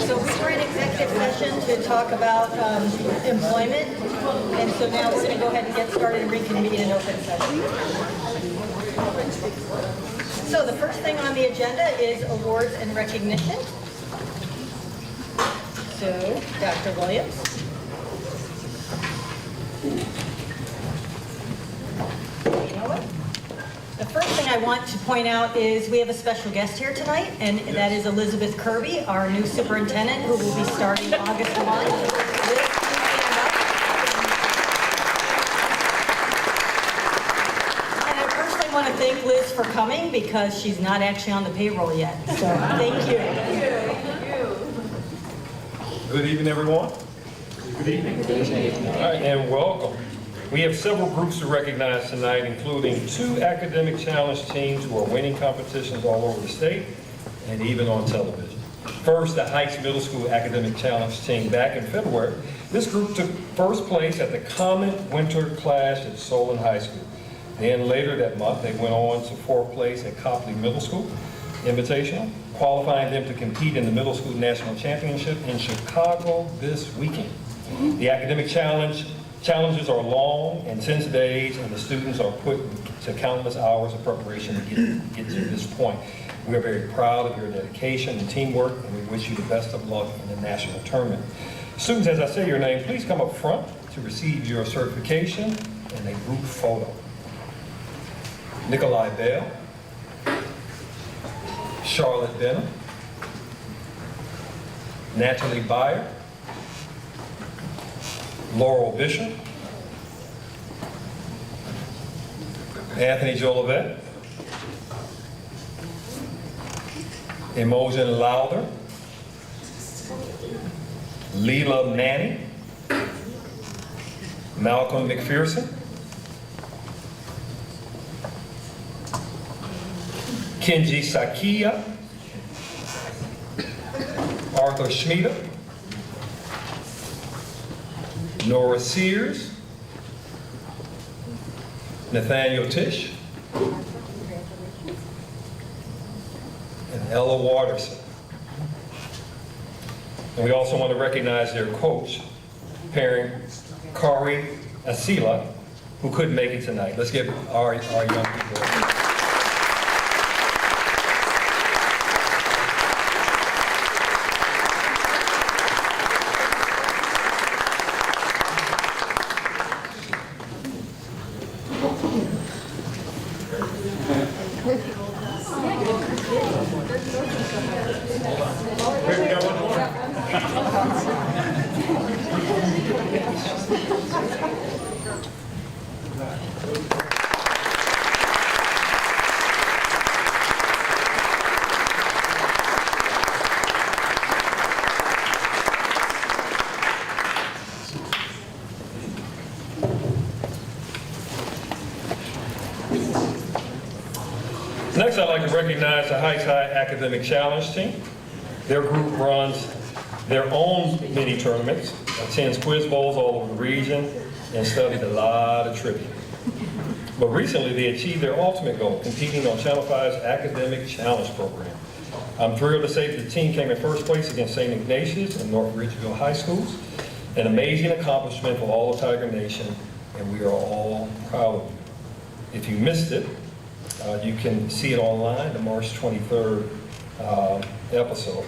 So we were in executive session to talk about employment, and so now we're going to go ahead and get started and reconvene in open session. So the first thing on the agenda is awards and recognition. So, Dr. Williams. You know what? The first thing I want to point out is we have a special guest here tonight, and that is Elizabeth Kirby, our new superintendent, who will be starting August 1. Liz, and I personally want to thank Liz for coming because she's not actually on the payroll yet. So thank you. Good evening, everyone. Good evening. All right, and welcome. We have several groups to recognize tonight, including 2 academic challenge teams who are winning competitions all over the state and even on television. First, the Heights Middle School Academic Challenge team. Back in February, this group took first place at the Common Winter Clash at Solon High School. Then later that month, they went on to 4th place at Copley Middle School Invitational, qualifying them to compete in the Middle School National Championship in Chicago this weekend. The academic challenges are long, intense days, and the students are put to countless hours of preparation to get to this point. We are very proud of your dedication and teamwork, and we wish you the best of luck in the national tournament. Students, as I say your name, please come up front to receive your certification and a group photo. Nikolai Bell, Charlotte Benham, Natalie Byer, Laurel Bishop, Anthony Jolivet, Imogen Lowther, Leela Manning, Malcolm McPherson, Kenji Sakia, Arthur Schmieder, Nora Sears, Nathaniel Tish, and Ella Watterson. And we also want to recognize their coach, parent Kari Asila, who couldn't make it tonight. Let's give our young people. Next, I'd like to recognize the Heights High Academic Challenge team. Their group runs their own mini tournaments, attends quiz bowls all over the region, and studied a lot of trivia. But recently, they achieved their ultimate goal, competing on Channel 5's Academic Challenge program. I'm thrilled to say that the team came in first place against St. Ignatius and North Ridgeville High Schools. An amazing accomplishment for all of Tiger Nation, and we are all proud of you. If you missed it, you can see it online, the March 23rd episode.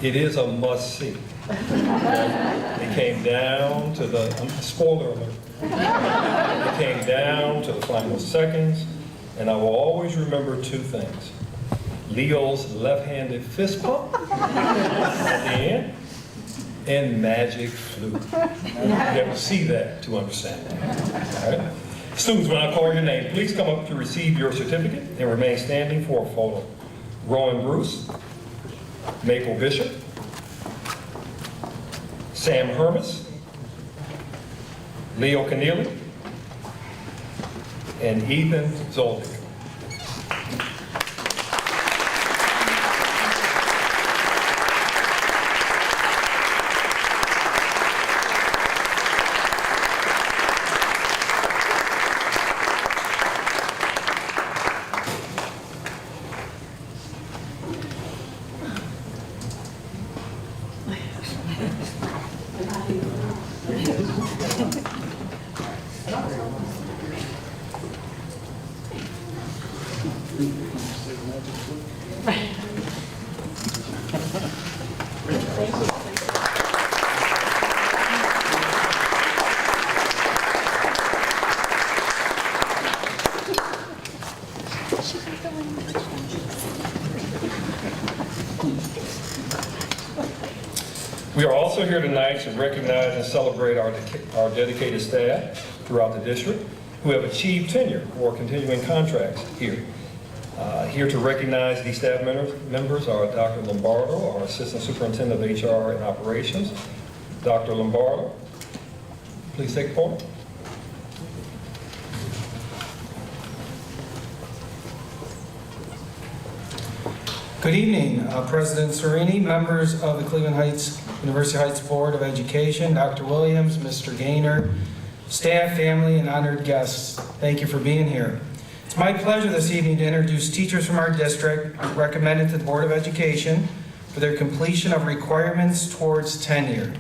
It is a must-see. It came down to the, spoiler alert, it came down to the final seconds, and I will always remember 2 things. Leo's left-handed fist pump at the end, and magic flute. You have to see that to understand that. All right? Students, when I call your name, please come up to receive your certificate and remain standing for a photo. Rowan Bruce, Maple Bishop, Sam Hermes, Leo Keneally, and Ethan Zoldik. also here tonight to recognize and celebrate our dedicated staff throughout the district who have achieved tenure or continuing contracts here. Here to recognize these staff members are Dr. Lombardo, our Assistant Superintendent of HR and Operations. Dr. Lombardo, please take the podium. Good evening, President Serini, members of the Cleveland Heights University Heights Board of Education, Dr. Williams, Mr. Gaynor, staff, family, and honored guests. Thank you for being here. It's my pleasure this evening to introduce teachers from our district recommended to the Board of Education for their completion of requirements towards tenure.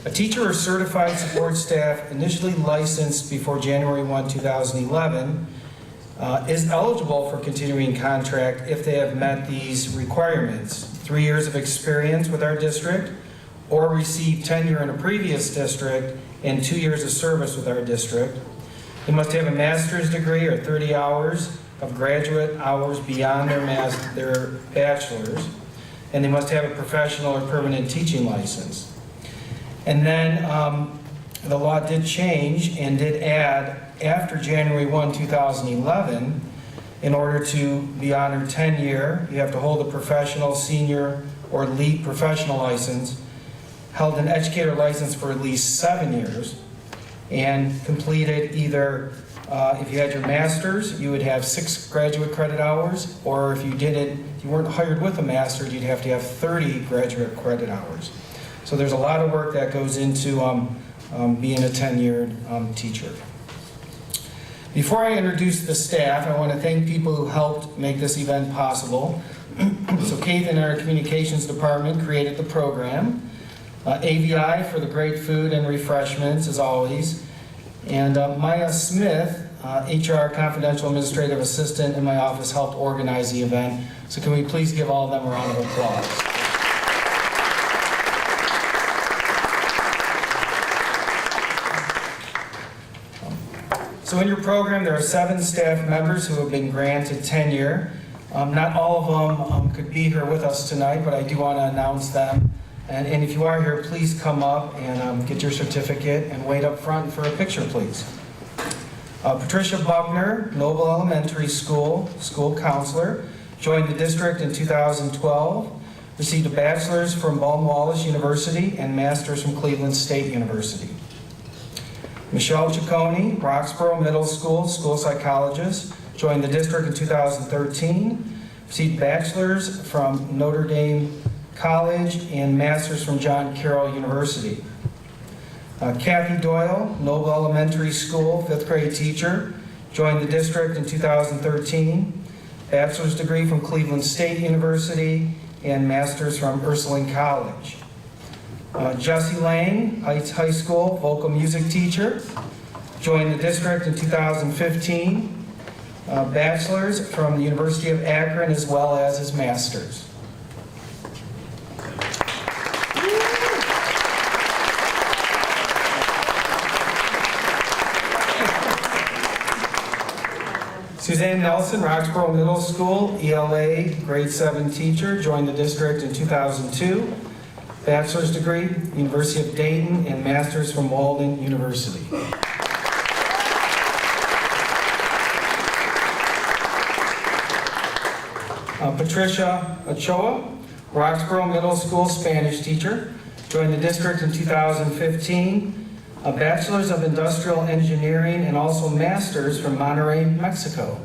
A teacher or certified support staff initially licensed before January 1, 2011 is eligible for continuing contract if they have met these requirements: 3 years of experience with our district, or received tenure in a previous district, and 2 years of service with our district. They must have a master's degree or 30 hours of graduate hours beyond their bachelor's, and they must have a professional or permanent teaching license. And then the law did change and did add, after January 1, 2011, in order to be honored tenure, you have to hold a professional, senior, or lead professional license, held an educator license for at least 7 years, and completed either, if you had your master's, you would have 6 graduate credit hours, or if you weren't hired with a master's, you'd have to have 30 graduate credit hours. So there's a lot of work that goes into being a tenured teacher. Before I introduce the staff, I want to thank people who helped make this event possible. So Kate in our communications department created the program. AVI for the great food and refreshments, as always. And Maya Smith, HR Confidential Administrative Assistant in my office, helped organize the event. So can we please give all of them a round of applause? So in your program, there are 7 staff members who have been granted tenure. Not all of them could be here with us tonight, but I do want to announce them. And if you are here, please come up and get your certificate and wait up front for a picture, please. Patricia Buckner, Noble Elementary School, school counselor, joined the district in 2012, received a bachelor's from Baldwin Wallace University and master's from Cleveland State University. Michelle Ciccone, Roxborough Middle School, school psychologist, joined the district in 2013, received bachelor's from Notre Dame College and master's from John Carroll University. Kathy Doyle, Noble Elementary School, 5th grade teacher, joined the district in 2013, bachelor's degree from Cleveland State University and master's from Ursuline College. Jessie Lang, Heights High School, vocal music teacher, joined the district in 2015, bachelor's from the University of Akron as well as his master's. Suzanne Nelson, Roxborough Middle School, ELA, grade 7 teacher, joined the district in 2002. Bachelor's degree, University of Dayton, and master's from Walden University. Patricia Ochoa, Roxborough Middle School Spanish teacher, joined the district in 2015. A bachelor's of industrial engineering and also master's from Monterrey, Mexico.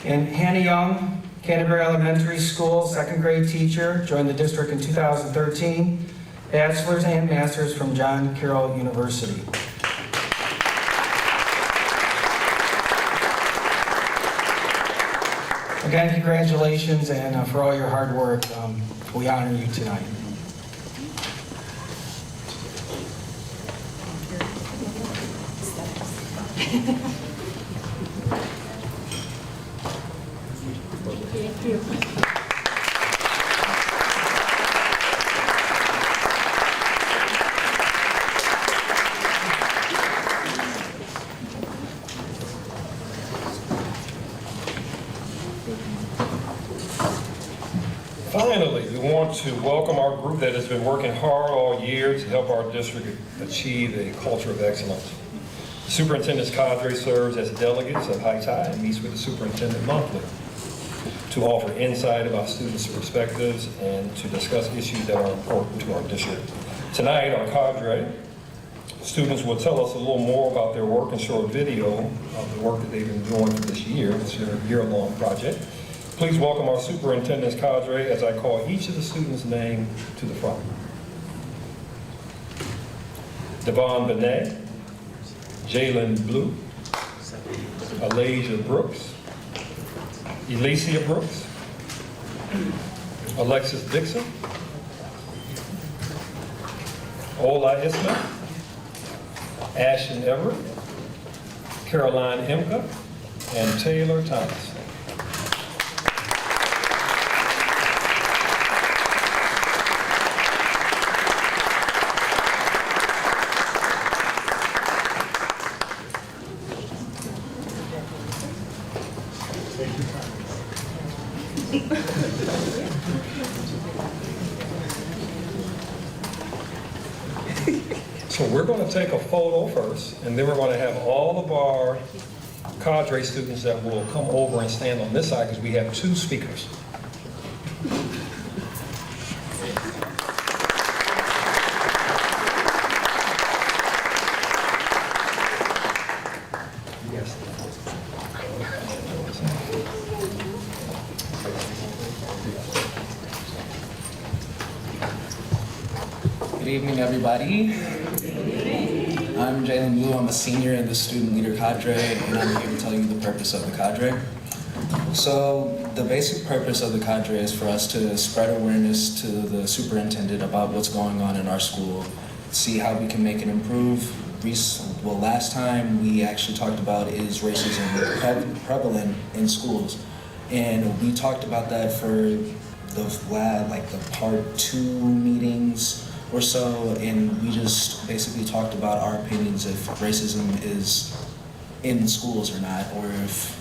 And Hannah Young, Canterbury Elementary School, 2nd grade teacher, joined the district in 2013, bachelor's and master's from John Carroll University. Again, congratulations, and for all your hard work, we honor you tonight. Thank you. welcome our group that has been working hard all year to help our district achieve a culture of excellence. The Superintendent's Cadre serves as delegates of Heights High and meets with the superintendent monthly to offer insight about students' perspectives and to discuss issues that are important to our district. Tonight, our cadre students will tell us a little more about their work and show a video of the work that they've been doing for this year. It's their year-long project. Please welcome our superintendent's cadre as I call each of the students' name to the front. Devon Benet, Jalen Blue, Alasia Brooks, Elysia Brooks, Alexis Dixon, Ola Ismail, Ashton Everett, Caroline Imka, and Taylor Thomas. So we're going to take a photo first, and then we're going to have all of our cadre students that will come over and stand on this side because we have two speakers. Good evening, everybody. I'm Jalen Blue. I'm a senior in the Student Leader Cadre, and I'm here to tell you the purpose of the Cadre. So the basic purpose of the Cadre is for us to spread awareness to the superintendent about what's going on in our school, see how we can make it improve. Well, last time we actually talked about is racism prevalent in schools, and we talked about that for the part 2 meetings or so, and we just basically talked about our opinions if racism is in schools or not, or if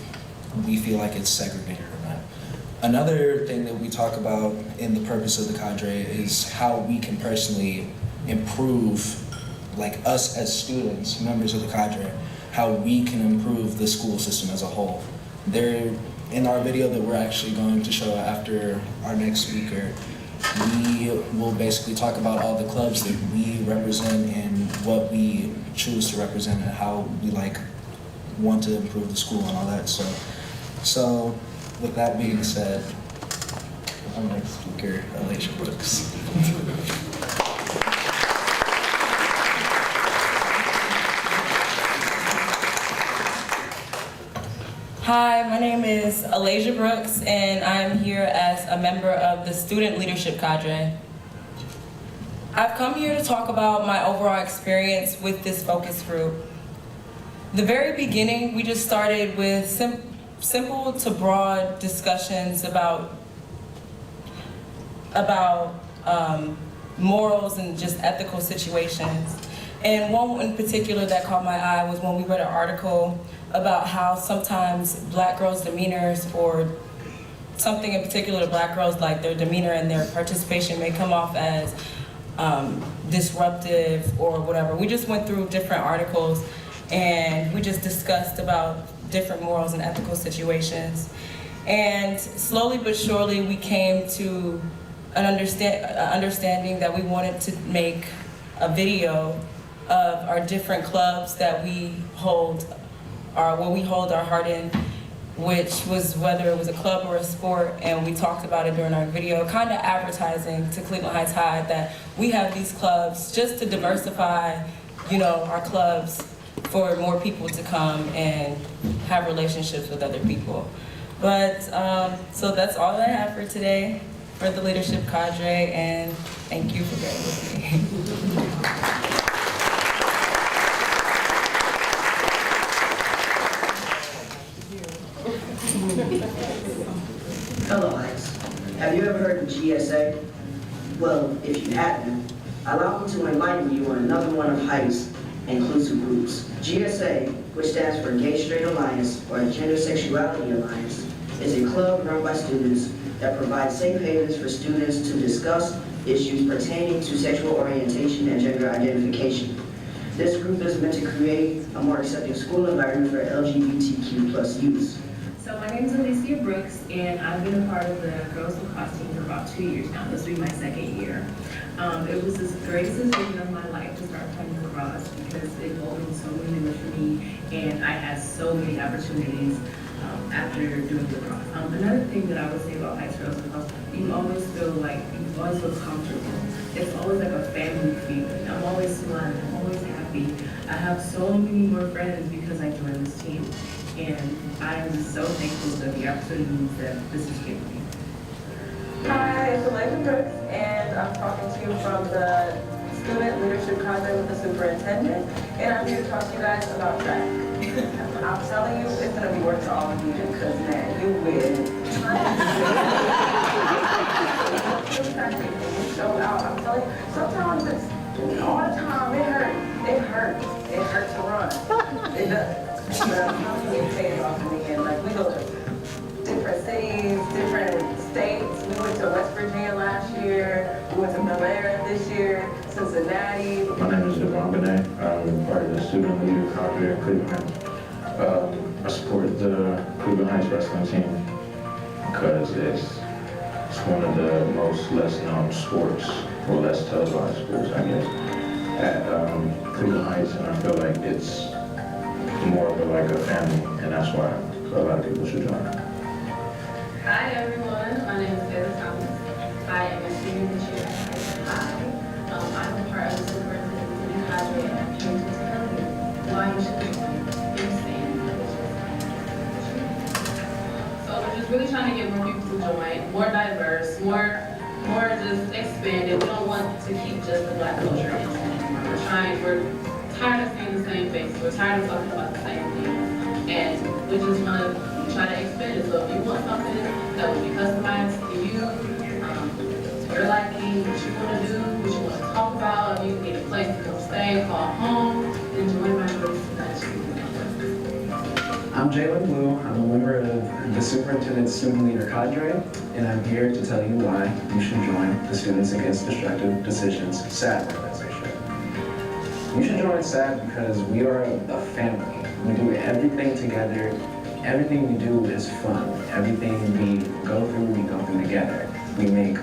we feel like it's segregated or not. Another thing that we talk about in the purpose of the Cadre is how we can personally improve, like us as students, members of the Cadre, how we can improve the school system as a whole. In our video that we're actually going to show after our next speaker, we will basically talk about all the clubs that we represent and what we choose to represent and how we want to improve the school and all that. So with that being said, our next speaker, Elysia Brooks. Hi, my name is Elysia Brooks, and I am here as a member of the Student Leadership Cadre. I've come here to talk about my overall experience with this focus group. The very beginning, we just started with simple to broad discussions about morals and just ethical situations. And one in particular that caught my eye was when we read an article about how sometimes black girls' demeanors, or something in particular to black girls, like their demeanor and their participation may come off as disruptive or whatever. We just went through different articles and we just discussed about different morals and ethical situations. And slowly but surely we came to an understanding that we wanted to make a video of our different clubs that we hold our heart in, which was whether it was a club or a sport, and we talked about it during our video, kind of advertising to Cleveland Heights High that we have these clubs just to diversify, our clubs for more people to come and have relationships with other people. But, so that's all that I have for today for the Leadership Cadre, and thank you for bearing with me. Hello, Heights. Have you ever heard of GSA? Well, if you haven't, allow me to enlighten you on another one of Heights' inclusive groups. GSA, which stands for Gay Straight Alliance or Gender Sexuality Alliance, is a club run by students that provides safe havens for students to discuss issues pertaining to sexual orientation and gender identification. This group is meant to create a more accepting school environment for LGBTQ plus youth. So my name is Alicia Brooks, and I've been a part of the Girls Lacrosse team for about 2 years now. This will be my second year. It was the greatest decision of my life to start playing lacrosse because it opened so many doors for me, and I had so many opportunities after doing lacrosse. Another thing that I would say about high school lacrosse, you always feel comfortable. It's always like a family feeling. I'm always smiling. I'm always happy. I have so many more friends because I joined this team. And I am just so thankful for the opportunities that this has given me. Hi, it's Elena Brooks, and I'm talking to you from the Student Leadership Cadre with the Superintendent, and I'm here to talk to you guys about track. I'm telling you, it's going to be worth it all of you, because man, you win. Show out. I'm telling you, sometimes it's all the time, it hurts. It hurts to run. It does. But I'm telling you, it pays off in the end. Like, we go to different cities, different states. We went to West Virginia last year. We went to Malia this year, Cincinnati. My name is Devon Benet. I'm part of the student leader Cadre in Cleveland Heights. I support the Cleveland Heights wrestling team because it's one of the most less known sports, or less televised sports, I guess, at Cleveland Heights, and I feel like it's more of a family, and that's why a lot of people should join. Hi everyone, my name is Taylor Thomas. I am a senior this year at High. I'm a part of the superintendent Cadre, and I'm here to tell you why you should join So we're just really trying to get more people to join, more diverse, more just expanded. We don't want to keep just the Black culture anymore. We're tired of seeing the same faces. We're tired of talking about the same things. And we just want to try to expand it. So if you want something that will be customized to you, to your liking, what you want to do, what you want to talk about, if you need a place to come stay, call home, then join my group so that you can. I'm Jalen Blue. I'm a member of the Superintendent's Student Leader Cadre, and I'm here to tell you why you should join the Students Against Destructive Decisions SAD organization. You should join SAD because we are a family. We do everything together. Everything we do is fun. Everything we go through together. We make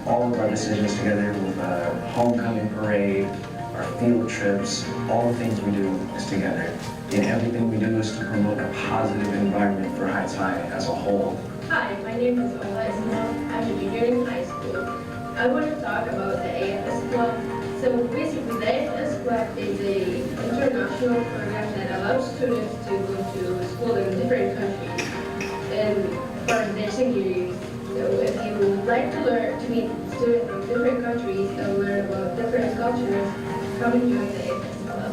all of our decisions together with a homecoming parade, our field trips, all the things we do is together. And everything we do is to promote a positive environment for Heights High as a whole. Hi, my name is Ola Ismail. I'm a junior in high school. I want to talk about the AFS Club. So basically, the AFS Club is an international program that allows students to go to school in different countries and for their senior years. So if you would like to meet students from different countries and learn about different cultures, come and join the AFS Club.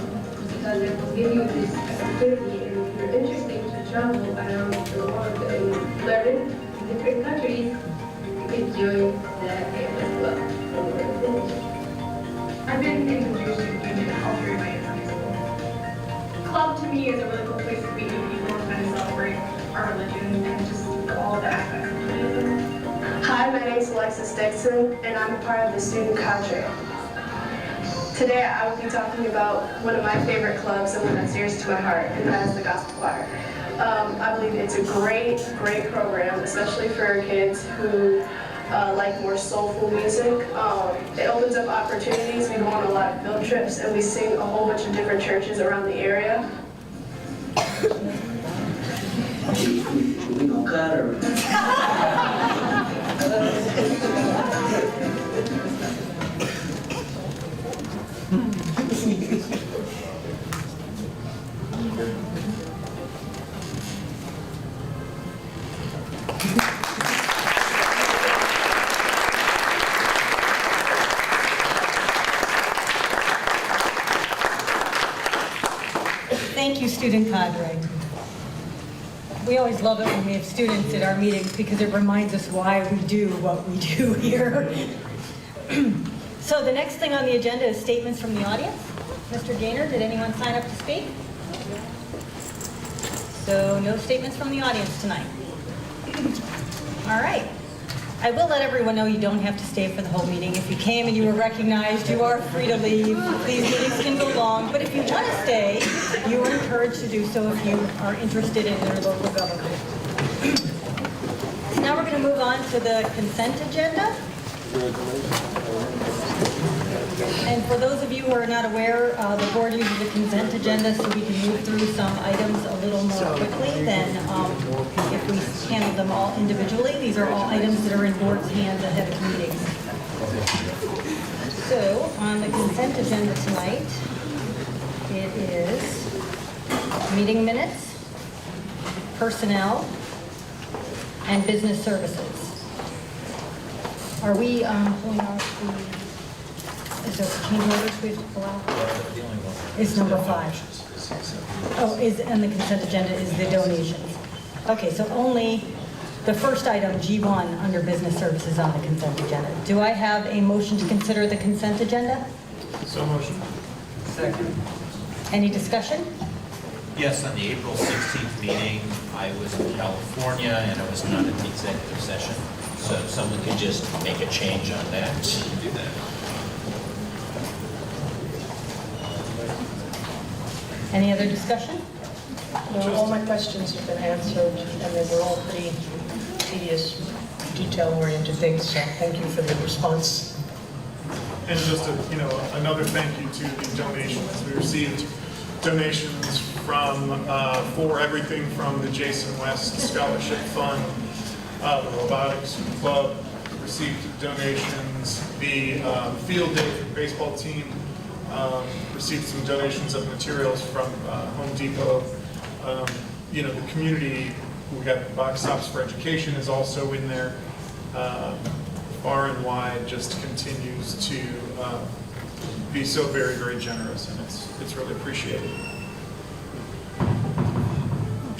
Because it will give you this opportunity, and if you're interested to travel around the world and learn in different countries, you can join the AFS Club. I've been introduced to union culture in my high school. Club to me is a really cool place to meet new people and kind of celebrate our religion and just all the aspects of Judaism. Hi, my name is Alexis Dixon, and I'm a part of the student cadre. Today, I will be talking about one of my favorite clubs and one that's dearest to my heart, and that is the gospel choir. I believe it's a great program, especially for kids who like more soulful music. It opens up opportunities. We go on a lot of field trips, and we sing a whole bunch of different churches around the area. We gonna cut her. Thank you, student cadre. We always love it when we have students at our meetings because it reminds us why we do what we do here. So the next thing on the agenda is statements from the audience. Mr. Gaynor, did anyone sign up to speak? So no statements from the audience tonight. All right. I will let everyone know you don't have to stay for the whole meeting. If you came and you were recognized, you are free to leave. These meetings can go long, but if you want to stay, you are encouraged to do so if you are interested in their local government. So now we're going to move on to the consent agenda. And for those of you who are not aware, the board uses a consent agenda so we can move through some items a little more quickly than if we handle them all individually. These are all items that are in board's hands ahead of meetings. So on the consent agenda tonight, it is meeting minutes, personnel, and business services. Are we pulling out the... Is there change orders we have to pull out? It's number 5. Oh, and the consent agenda is the donations. Okay, so only the first item, G1, under business services on the consent agenda. Do I have a motion to consider the consent agenda? So motion. Second. Any discussion? Yes, on the April 16th meeting, I was in California and I was not in the executive session. So if someone could just make a change on that, do that. Any other discussion? No, all my questions have been answered, and they were all pretty tedious, detail-oriented things, so thank you for the response. And just another thank you to the donations. We received donations from for everything from the Jason West Scholarship Fund, the Robotics Club received donations, the field day for the baseball team received some donations of materials from Home Depot. The community, we got Box Stops for Education is also in there. Far and wide just continues to be so very, very generous, and it's really appreciated.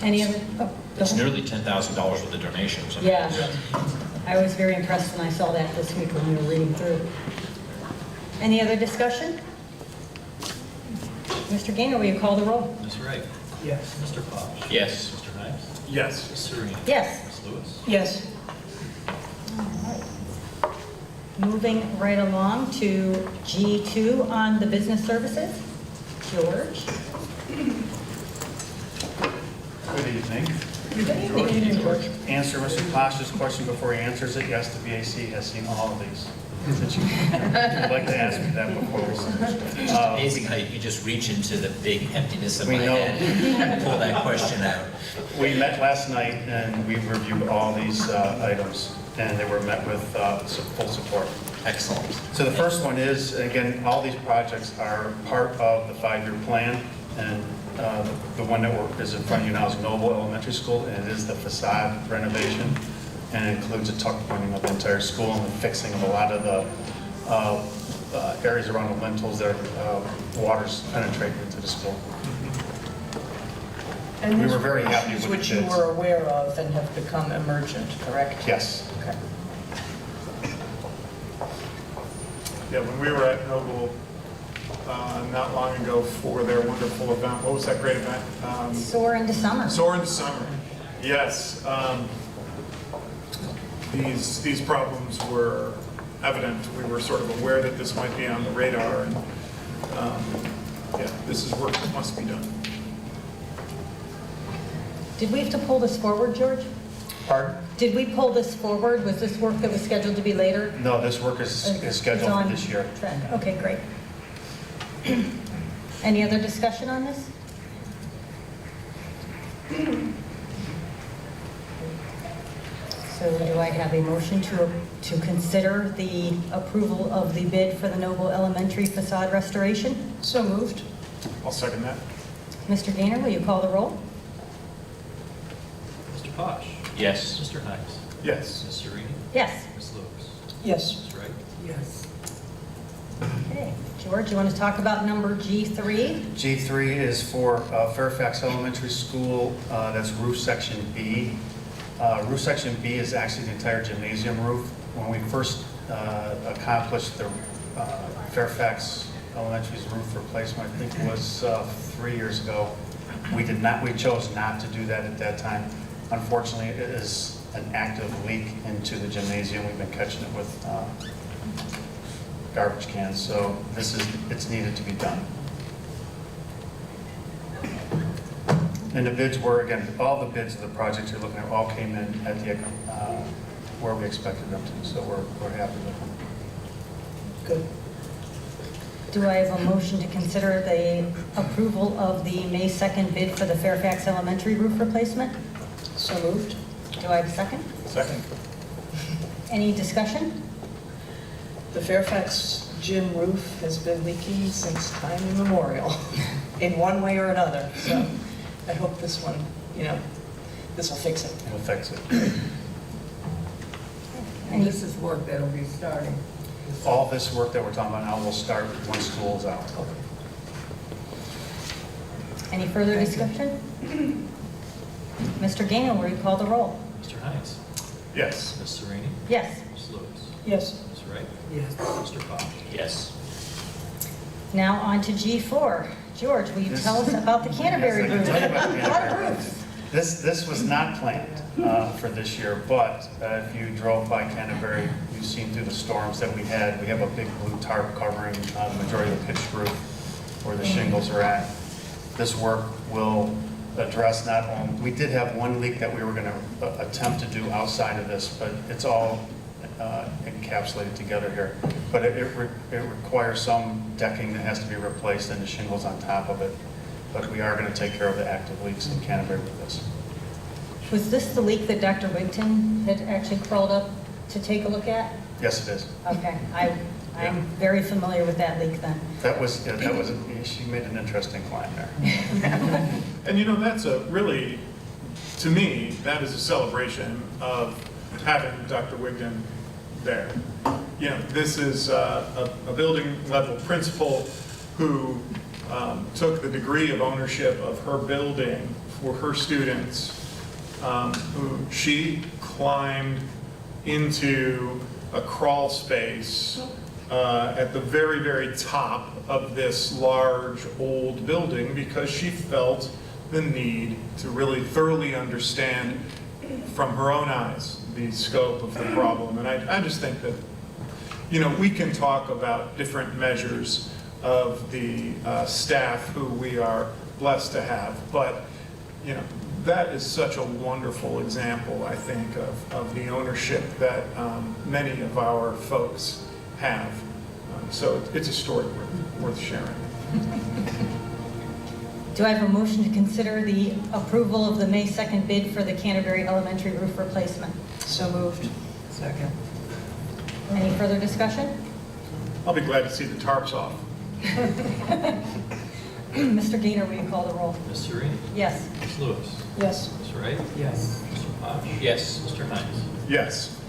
Any other? Oh, It's nearly $10,000 worth of donations. Yeah, I was very impressed when I saw that this week when we were reading through. Any other discussion? Mr. Gaynor, will you call the roll? Ms. Wright? Yes. Mr. Posh? Yes. Mr. Hines? Yes. Ms. Serene? Yes. Ms. Lewis? Yes. Moving right along to G2 on the business services. George? Good evening. Good evening, George. Answer Mr. Posh's question before he answers it. Yes, the BAC has seen all of these. Since you would like to ask me that before. It's amazing how you just reach into the big emptiness of my head and pull that question out. We met last night and we reviewed all these items, and they were met with full support. Excellent. So the first one is, again, all these projects are part of the 5-year plan, and the one that is in front of you now is Noble Elementary School, and it is the facade renovation, and it includes a tuck pointing of the entire school and the fixing of a lot of the areas around the lintels that water's penetrating into the school. And We were very happy with the which you bids. were aware of and have become emergent, correct? Yes. Okay. Yeah, when we were at Noble not long ago for their wonderful event, what was that great event? Soar into summer. Soar into Summer. Yes. These problems were evident. We were sort of aware that this might be on the radar, and this is work that must be done. Did we have to pull this forward, George? Pardon? Did we pull this forward? Was this work that was scheduled to be later? No, this work is scheduled It's on for this year. track. Okay, great. Any other discussion on this? So do I have a motion to consider the approval of the bid for the Noble Elementary facade restoration? So moved. I'll second that. Mr. Gaynor, will you call the roll? Mr. Posh? Yes. Mr. Hines? Yes. Ms. Serene? Yes. Ms. Lewis? Yes. Ms. Wright? Yes. Okay. George, you want to talk about number G3? G3 is for Fairfax Elementary School, that's roof section B. Roof section B is actually the entire gymnasium roof. When we first accomplished the Fairfax Elementary's roof replacement, I think it was 3 years ago, we chose not to do that at that time. Unfortunately, it is an active leak into the gymnasium. We've been catching it with garbage cans, so it's needed to be done. And the bids were, again, all the bids of the project you're looking at all came in at the, where we expected them to, so we're happy with them. Good. Do I have a motion to consider the approval of the May 2nd bid for the Fairfax Elementary roof replacement? So moved. Do I have a second? Second. Any discussion? The Fairfax gym roof has been leaking since time immemorial, in one way or another. So I hope this one, this will fix it. It'll fix it. And this is work that'll be starting. All this work that we're talking about now will start when school is out. Any further discussion? Mr. Gainer, will you call the roll? Mr. Hines? Yes. Ms. Serini? Yes. Ms. Lewis? Yes. Ms. Wright? Yes. Mr. Powell? Yes. Now on to G4. George, will you tell us about the Canterbury roof? A lot of roofs. This was not planned for this year, but if you drove by Canterbury, you've seen through the storms that we had. We have a big blue tarp covering the majority of the pitched roof where the shingles are at. This work will address not only, we did have one leak that we were going to attempt to do outside of this, but it's all encapsulated together here. But it requires some decking that has to be replaced and the shingles on top of it. But we are going to take care of the active leaks in Canterbury with this. Was this the leak that Dr. Wigton had actually crawled up to take a look at? Yes, it is. Okay, I'm very familiar with that leak then. That was, she made an interesting climb there. And that's a really, to me, that is a celebration of having Dr. Wigton there. This is a building level principal who took the degree of ownership of her building for her students, who she climbed into a crawl space at the very, very top of this large old building because she felt the need to really thoroughly understand from her own eyes the scope of the problem. And I just think that, we can talk about different measures of the staff who we are blessed to have, but, that is such a wonderful example, I think, of the ownership that many of our folks have. So it's a story worth sharing. Do I have a motion to consider the approval of the May 2nd bid for the Canterbury Elementary roof replacement? So moved. Second. Any further discussion? I'll be glad to see the tarps off. Mr. Gainer, will you call the roll? Ms. Serini? Yes. Ms. Lewis? Yes. Ms. Wright? Yes. Mr. Powell? Yes. Mr. Hines? Yes.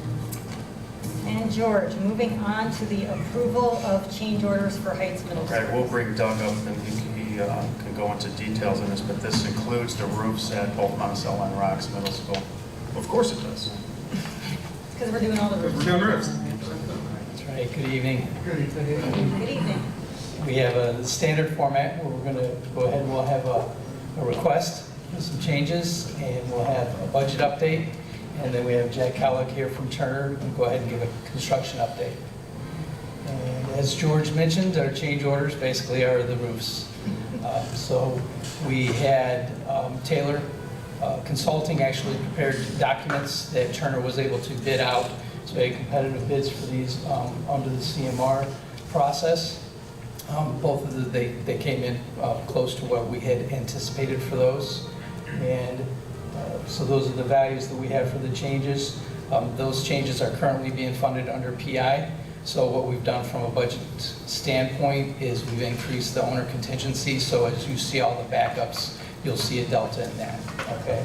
And George, moving on to the approval of change orders for Heights Middle School. Okay, we'll bring Doug up and he can go into details on this, but this includes the roofs at both Monticello and Rocks Middle School. Of course it does. It's because we're doing all the roofs. We're doing roofs. That's right. Good evening. Good evening. We have a standard format where we're going to go ahead and we'll have a request with some changes, and we'll have a budget update, and then we have Jack Kellick here from Turner who can go ahead and give a construction update. And as George mentioned, our change orders basically are the roofs. So we had Taylor Consulting actually prepared documents that Turner was able to bid out. So we had competitive bids for these under the CMR process. Both of them, they came in close to what we had anticipated for those. And so those are the values that we have for the changes. Those changes are currently being funded under PI. So what we've done from a budget standpoint is we've increased the owner contingency. So as you see all the backups, you'll see a delta in that, okay?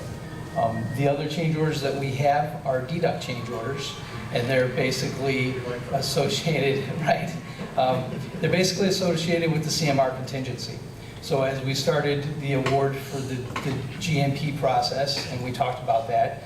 The other change orders that we have are deduct change orders, and they're basically associated, right? They're basically associated with the CMR contingency. So as we started the award for the GMP process, and we talked about that,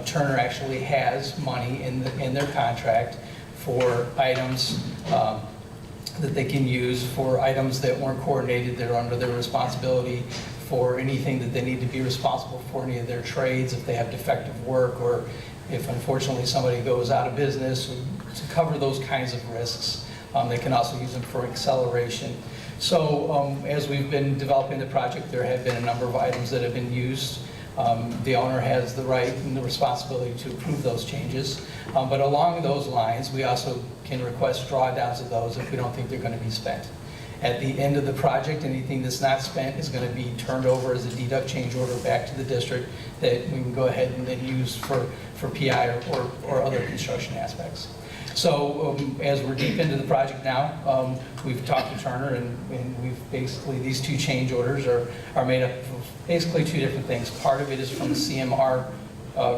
Turner actually has money in their contract for items that they can use for items that weren't coordinated, that are under their responsibility, for anything that they need to be responsible for, any of their trades, if they have defective work or if unfortunately somebody goes out of business, to cover those kinds of risks. They can also use them for acceleration. So as we've been developing the project, there have been a number of items that have been used. The owner has the right and the responsibility to approve those changes. But along those lines, we also can request drawdowns of those if we don't think they're going to be spent. At the end of the project, anything that's not spent is going to be turned over as a deduct change order back to the district that we can go ahead and then use for PI or other construction aspects. So as we're deep into the project now, we've talked to Turner and we've basically, these two change orders are made up of basically two different things. Part of it is from the CMR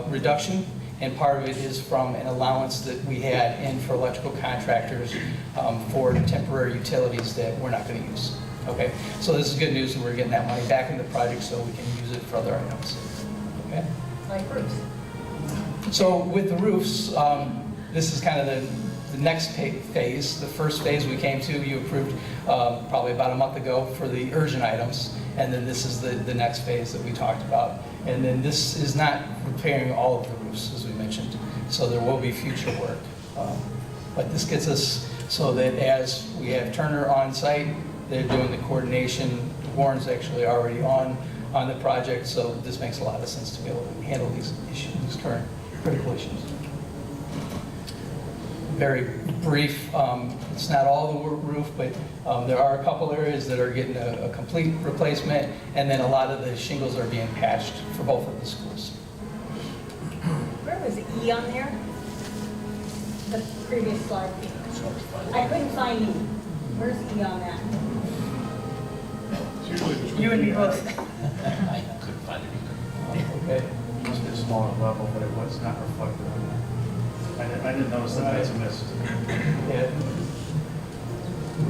reduction, and part of it is from an allowance that we had in for electrical contractors for temporary utilities that we're not going to use. Okay, so this is good news, and we're getting that money back in the project so we can use it for other items. Okay. Like roofs. So with the roofs, this is kind of the next phase. The first phase we came to, you approved probably about a month ago for the urgent items, and then this is the next phase that we talked about. And then this is not repairing all of the roofs, as we mentioned, so there will be future work. But this gets us so that as we have Turner on site, they're doing the coordination. Warren's actually already on the project, so this makes a lot of sense to be able to handle these issues, these current critical issues. Very brief, it's not all the roof, but there are a couple areas that are getting a complete replacement, and then a lot of the shingles are being patched for both of the schools. Where was E on there? The previous slide. I couldn't find E. Where's E on that? You and me both. I couldn't find it either. Okay. It must be a smaller level, but it was not reflected on that. I didn't notice that that's missed. Yeah.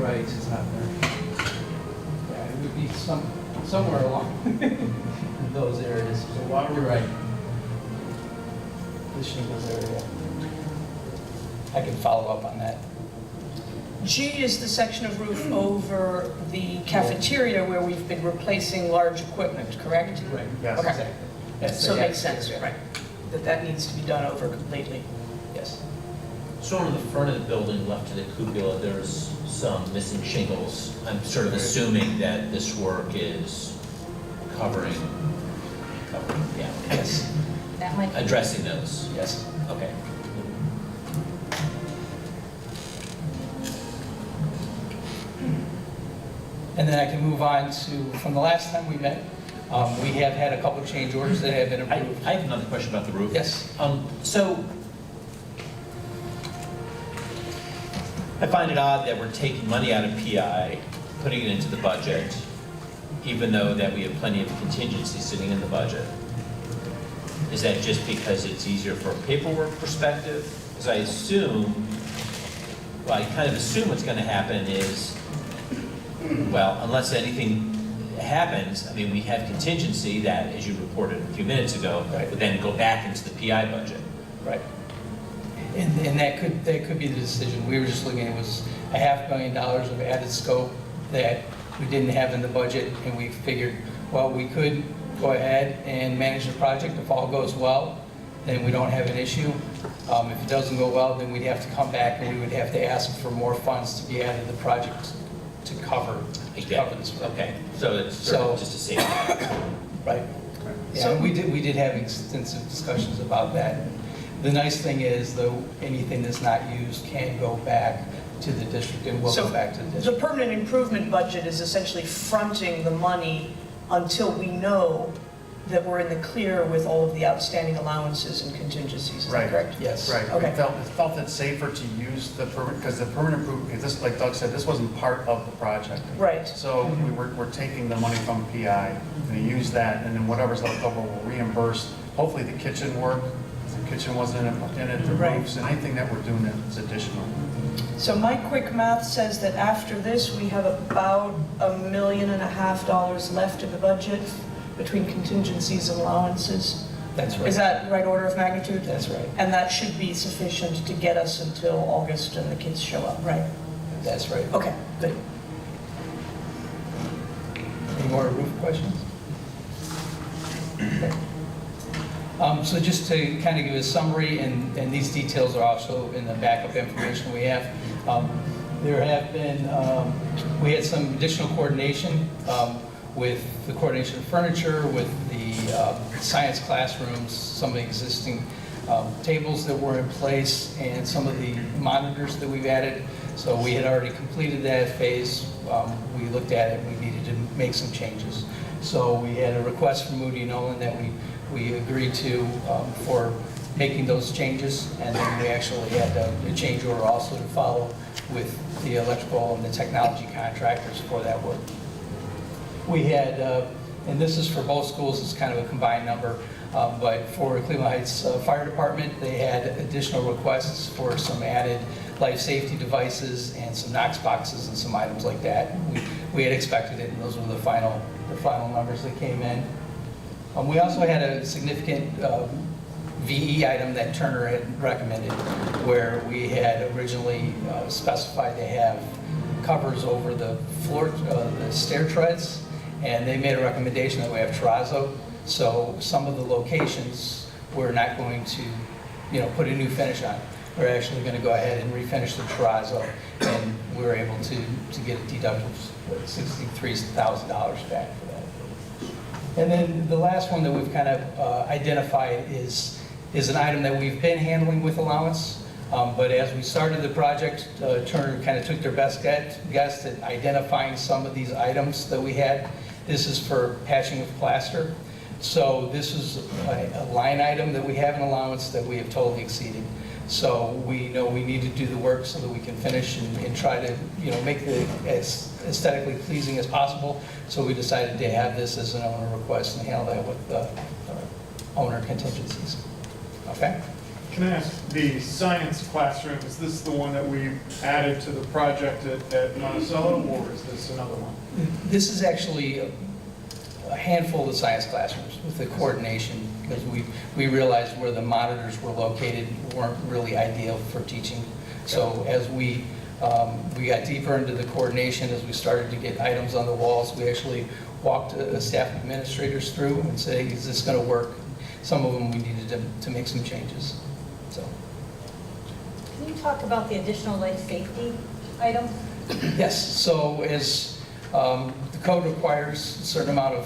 Right, it's not there. Yeah, it would be somewhere along those areas. So while we're right, the shingles area. I can follow up on that. G is the section of roof over the cafeteria where we've been replacing large equipment, correct? Right. Yes. Okay. Exactly. That's So the it makes sense, cafeteria. right? That needs to be done over completely. Yes. So on the front of the building, left to the cupola, there's some missing shingles. I'm sort of assuming that this work is covering, yeah, Yes. That might be. addressing those. Yes. Okay. And then I can move on to, from the last time we met, we have had a couple of change orders that have been approved. I have another question about the roof. Yes. So I find it odd that we're taking money out of PI, putting it into the budget, even though that we have plenty of contingency sitting in the budget. Is that just because it's easier from a paperwork perspective? Because I assume, well, I kind of assume what's going to happen is, well, unless anything happens, I mean, we have contingency that, as you reported a few minutes ago, Right. would then go back into the PI budget. Right. And that could be the decision. We were just looking at, it was $500,000 of added scope that we didn't have in the budget, and we figured, well, we could go ahead and manage the project. If all goes well, then we don't have an issue. If it doesn't go well, then we'd have to come back and we would have to ask for more funds to be added to the project to cover this work. Okay, so it's sort of just a safety. Right. Yeah, and we did have extensive discussions about that. The nice thing is, though, anything that's not used can go back to the district and will go back to the The district. permanent improvement budget is essentially fronting the money until we know that we're in the clear with all of the outstanding allowances and contingencies, is that correct? Yes. Right. Okay. It felt it safer to use the permanent, because the permanent improvement, this, like Doug said, this wasn't part of the project. Right. So we're taking the money from PI and use that, and then whatever's left over will reimburse, hopefully the kitchen work, the kitchen wasn't in it, the Right. roofs, and anything that we're doing that's additional. So my quick math says that after this, we have about $1.5 million left in the budget between contingencies and allowances. That's right. Is that the right order of magnitude? That's right. And that should be sufficient to get us until August and the kids show up, right? That's right. Okay, good. Any more roof questions? Okay. So just to kind of give a summary, and these details are also in the backup information we have. There have been, we had some additional coordination with the coordination of furniture, with the science classrooms, some of the existing tables that were in place, and some of the monitors that we've added. So we had already completed that phase. We looked at it, we needed to make some changes. So we had a request from Moody Nolan that we agreed to for making those changes, and then we actually had a change order also to follow with the electrical and the technology contractors for that work. We had, and this is for both schools, it's kind of a combined number, but for Cleveland Heights Fire Department, they had additional requests for some added life safety devices and some Knox boxes and some items like that. We had expected it, and those were the final numbers that came in. We also had a significant VE item that Turner had recommended, where we had originally specified to have covers over the floor, the stair treads, and they made a recommendation that we have terrazzo. So some of the locations we're not going to, put a new finish on. We're actually going to go ahead and refinish the terrazzo, and we were able to get a deduction of $63,000 back for that. And then the last one that we've kind of identified is an item that we've been handling with allowance, but as we started the project, Turner kind of took their best guess at identifying some of these items that we had. This is for patching of plaster. So this is a line item that we have in allowance that we have totally exceeded. So we know we need to do the work so that we can finish and try to, make it as aesthetically pleasing as possible. So we decided to have this as an owner request and handle that with owner contingencies. Okay? Can I ask, the science classroom, is this the one that we added to the project at Monticello, or is this another one? This is actually a handful of science classrooms with the coordination, because we realized where the monitors were located weren't really ideal for teaching. So as we got deeper into the coordination, as we started to get items on the walls, we actually walked staff administrators through and say, is this going to work? Some of them we needed to make some changes. So. Can you talk about the additional life safety items? Yes, so as the code requires a certain amount of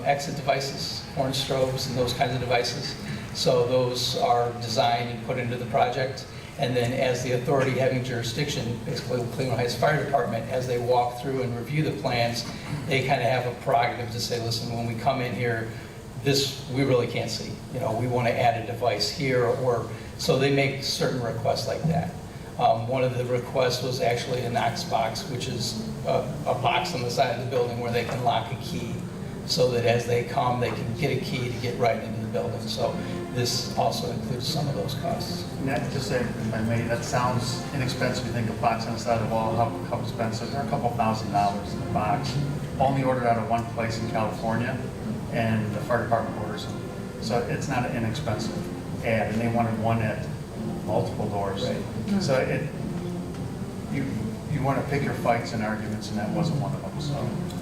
exit devices, horn strobes and those kinds of devices. So those are designed and put into the project. And then as the authority having jurisdiction, basically the Cleveland Heights Fire Department, as they walk through and review the plans, they kind of have a prerogative to say, listen, when we come in here, this we really can't see. We want to add a device here, or so they make certain requests like that. One of the requests was actually a Knox box, which is a box on the side of the building where they can lock a key, so that as they come, they can get a key to get right into the building. So this also includes some of those costs. Just say, if I may, that sounds inexpensive. You think a box on the side of the wall, how expensive? They're a couple $1,000s in a box. Only ordered out of one place in California, and the fire department orders them. So it's not an inexpensive ad, and they wanted one at multiple doors. Right. So you want to pick your fights and arguments, and that wasn't one of them. So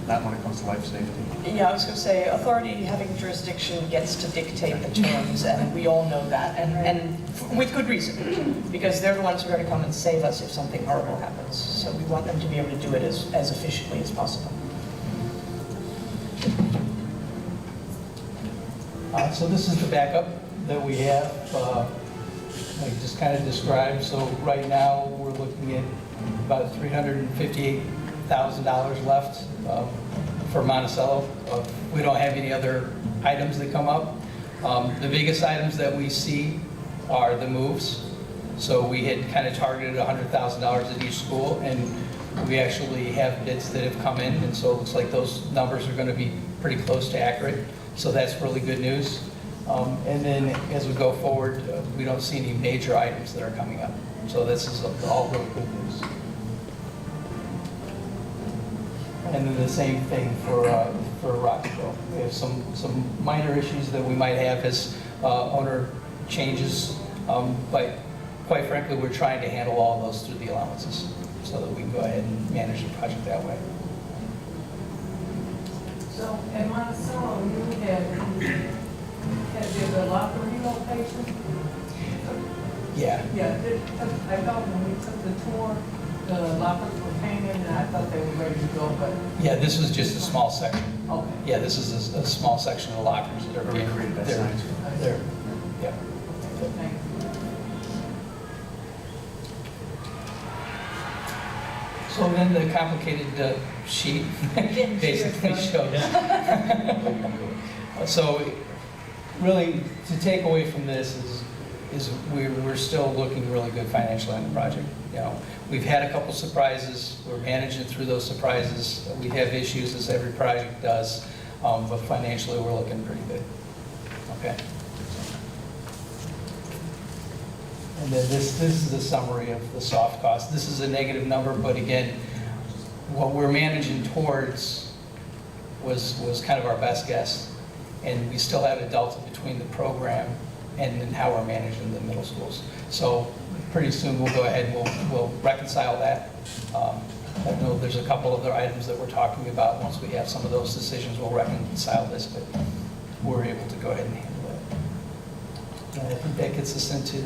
not when it comes to life safety. Yeah, I was going to say, authority having jurisdiction gets to dictate the terms, and we all know that, and with good reason, because they're the ones who are going to come and save us if something horrible happens. So we want them to be able to do it as efficiently as possible. So this is the backup that we have. I just kind of described. So right now we're looking at about $358,000 left for Monticello. We don't have any other items that come up. The biggest items that we see are the moves. So we had kind of targeted $100,000 at each school, and we actually have bids that have come in, and so it looks like those numbers are going to be pretty close to accurate. So that's really good news. And then as we go forward, we don't see any major items that are coming up. So this is all really good news. And then the same thing for Rockville. We have some minor issues that we might have as owner changes, but quite frankly, we're trying to handle all of those through the allowances so that we can go ahead and manage the project that way. So at Monticello, you had is the locker relocation? Yeah. Yeah, I thought when we took the tour, the lockers were painted, and I thought they were ready to go, but, Yeah, this was just a small section. okay. Yeah, this is a small section of the lockers that are being Recreated by they're- science. they're- yeah. Thank you. So then the complicated sheet basically shows. So really, to take away from this is we're still looking really good financially on the project. You know, we've had a couple surprises. We're managing through those surprises. We have issues, as every project does, but financially, we're looking pretty good. Okay. And then this is the summary of the soft cost. This is a negative number, but again, what we're managing towards was kind of our best guess. And we still have a delta between the program and then how we're managing the middle schools. So pretty soon we'll go ahead and we'll reconcile that. I know there's a couple other items that we're talking about. Once we have some of those decisions, we'll reconcile this, but we're able to go ahead and handle it. And I think that gets us into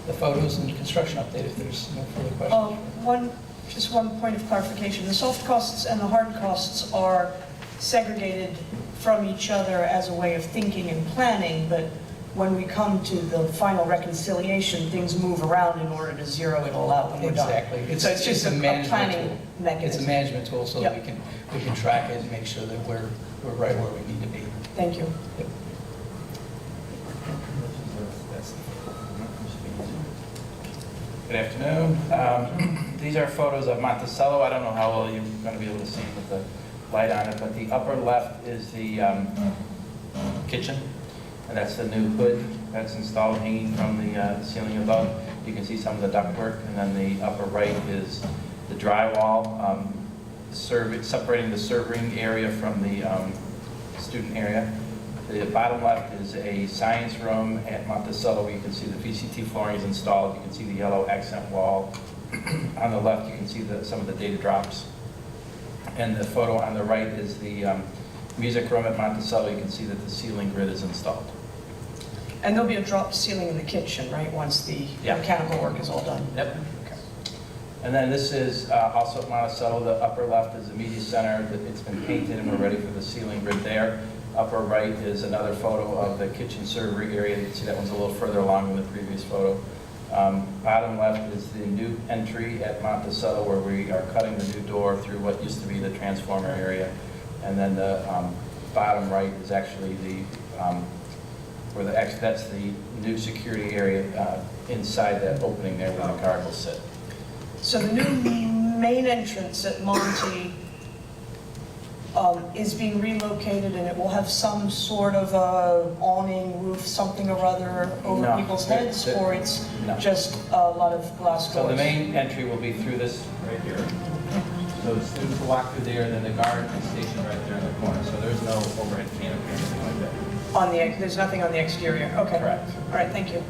the photos and construction update if there's no further questions. Just one point of clarification. The soft costs and the hard costs are segregated from each other as a way of thinking and planning, but when we come to the final reconciliation, things move around in order to zero it all out when we're done. Exactly. So it's just a planning mechanism. It's a management tool so that Yep. we can track it and make sure that we're right where we need to be. Thank you. Yep. Good afternoon. These are photos of Monticello. I don't know how well you're going to be able to see with the light on it, but the upper left is the kitchen, and that's the new hood that's installed hanging from the ceiling above. You can see some of the ductwork, and then the upper right is the drywall, separating the serving area from the student area. The bottom left is a science room at Monticello. You can see the VCT flooring is installed. You can see the yellow accent wall. On the left, you can see some of the data drops. And the photo on the right is the music room at Monticello. You can see that the ceiling grid is installed. And there'll be a drop ceiling in the kitchen, right, once the mechanical work is all done? Yep. And then this is also at Monticello. The upper left is the media center. It's been painted and we're ready for the ceiling grid there. Upper right is another photo of the kitchen servery area. You can see that one's a little further along than the previous photo. Bottom left is the new entry at Monticello where we are cutting the new door through what used to be the transformer area. And then the bottom right is actually that's the new security area inside that opening there where the guard will sit. So the new main entrance at Monty is being relocated and it will have some sort of awning, roof, something or other over people's heads, or it's just a lot of glass doors? So the main entry will be through this right here. So the students will walk through there, and then the guard is stationed right there in the corner. So there's no overhead canopy or anything like that. There's nothing on the exterior? Okay. Correct. All right, thank you.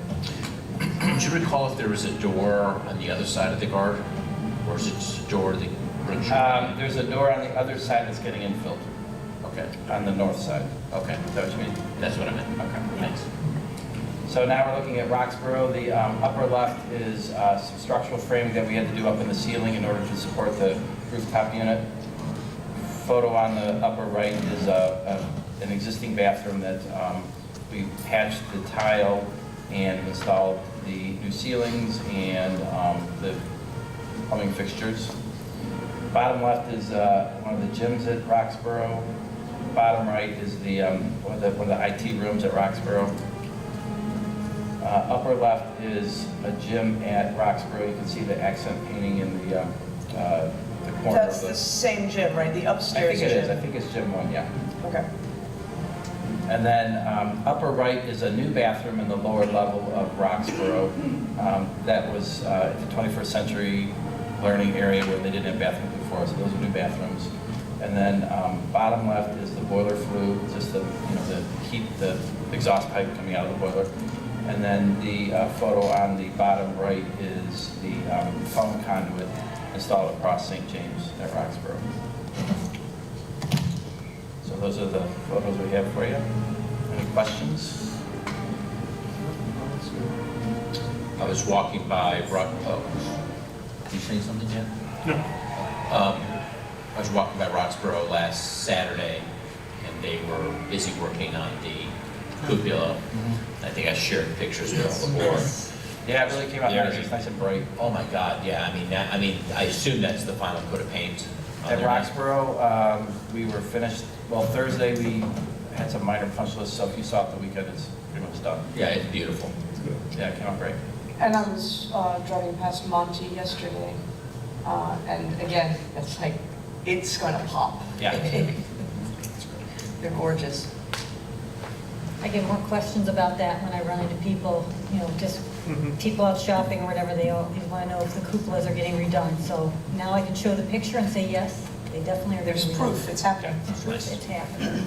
Do you recall if there was a door on the other side of the guard? Or is it just a door that brings you? There's a door on the other side that's getting infilled. Okay. On the north side. Okay. Is that what you mean? That's what I meant. Okay, thanks. So now we're looking at Roxborough. The upper left is some structural framing that we had to do up in the ceiling in order to support the rooftop unit. Photo on the upper right is an existing bathroom that we patched the tile and installed the new ceilings and the plumbing fixtures. Bottom left is one of the gyms at Roxborough. Bottom right is the one of the IT rooms at Roxborough. Upper left is a gym at Roxborough. You can see the accent painting in the corner. That's the same gym, right? The upstairs gym? I think it is. I think it's gym 1, yeah. Okay. And then upper right is a new bathroom in the lower level of Roxborough. That was the 21st century learning area where they didn't have bathrooms before, so those are new bathrooms. And then bottom left is the boiler flue, just the heat, the exhaust pipe coming out of the boiler. And then the photo on the bottom right is the phone conduit installed across St. James at Roxborough. So those are the photos we have for you. And Any questions? I was walking by, you saying something yet? No. I was walking by Roxborough last Saturday, and they were busy working on the cupola. I think I shared pictures with you before. Yeah, it really came out nice. Very- It's nice and bright. Oh my God, yeah, I mean, I assume that's the final coat of paint. on At there. Roxborough, we were finished, well, Thursday we had some minor punch lists, so if you saw it the weekend, it's pretty much done. Yeah, it's beautiful. Yeah, it came out great. And I was driving past Monty yesterday, and again, it's like, it's gonna pop. Yeah. They're gorgeous. I get more questions about that when I run into people, just people out shopping or whatever, they always want to know if the cupolas are getting redone. So now I can show the picture and say, yes, they definitely are getting redone. There's proof, it's happening. Proof it's happening.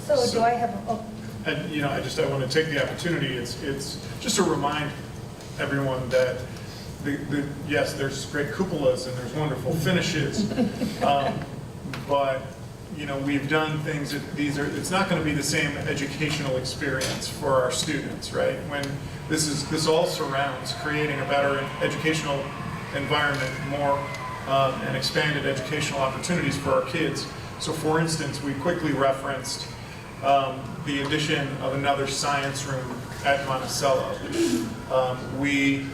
So do I have, And, I want to take the opportunity, it's just to remind everyone that yes, there's great cupolas and there's wonderful finishes, but, we've done things that it's not going to be the same educational experience for our students, right? When this all surrounds creating a better educational environment, more and expanded educational opportunities for our kids. So for instance, we quickly referenced the addition of another science room at Monticello. We,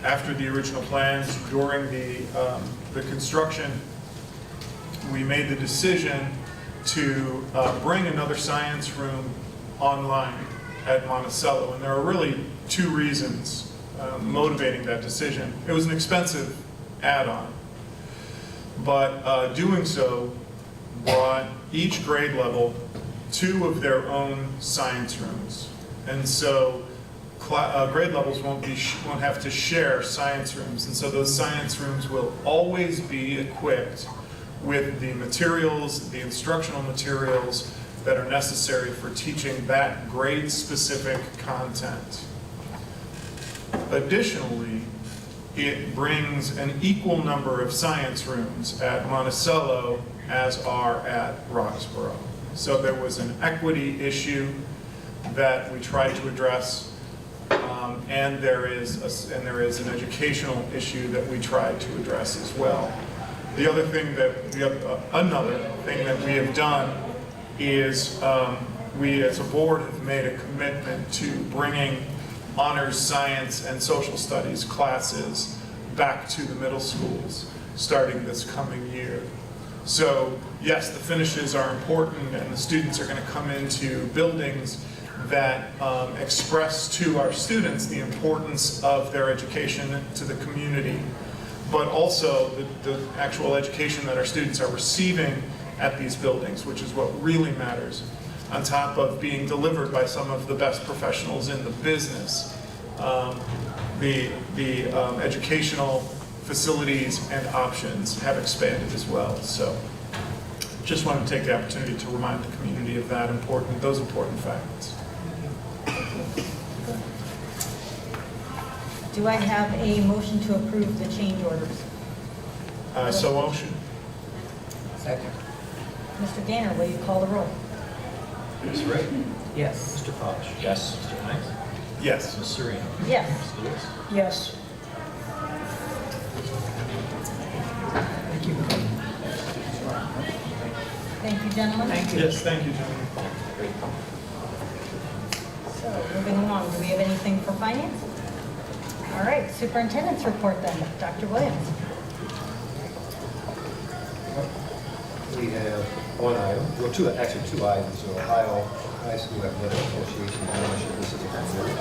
after the original plans, during the construction, we made the decision to bring another science room online at Monticello. And there are really two reasons motivating that decision. It was an expensive add-on, but doing so brought each grade level 2 of their own science rooms. And so grade levels won't have to share science rooms. And so those science rooms will always be equipped with the materials, the instructional materials that are necessary for teaching that grade-specific content. Additionally, it brings an equal number of science rooms at Monticello as are at Roxborough. So there was an equity issue that we tried to address, and there is an educational issue that we tried to address as well. Another thing that we have done is we as a board have made a commitment to bringing honors science and social studies classes back to the middle schools starting this coming year. So yes, the finishes are important and the students are going to come into buildings that express to our students the importance of their education to the community, but also the actual education that our students are receiving at these buildings, which is what really matters, on top of being delivered by some of the best professionals in the business. The educational facilities and options have expanded as well. So just wanted to take the opportunity to remind the community of those important facts. do I have a motion to approve the change orders? So motion. Second. Mr. Gaynor, will you call the roll? Ms. Wright? Yes. Mr. Posh? Yes. Mr. Hines? Yes. Ms. Serena? Yes. Ms. Lewis? Yes. Thank you, gentlemen. Thank you. Yes, thank you, gentlemen. So, moving along, do we have anything for finance? All right, superintendent's report then, Dr. Williams. We have one item, well, two items. So Ohio High School Athletic Association membership, this is a convent.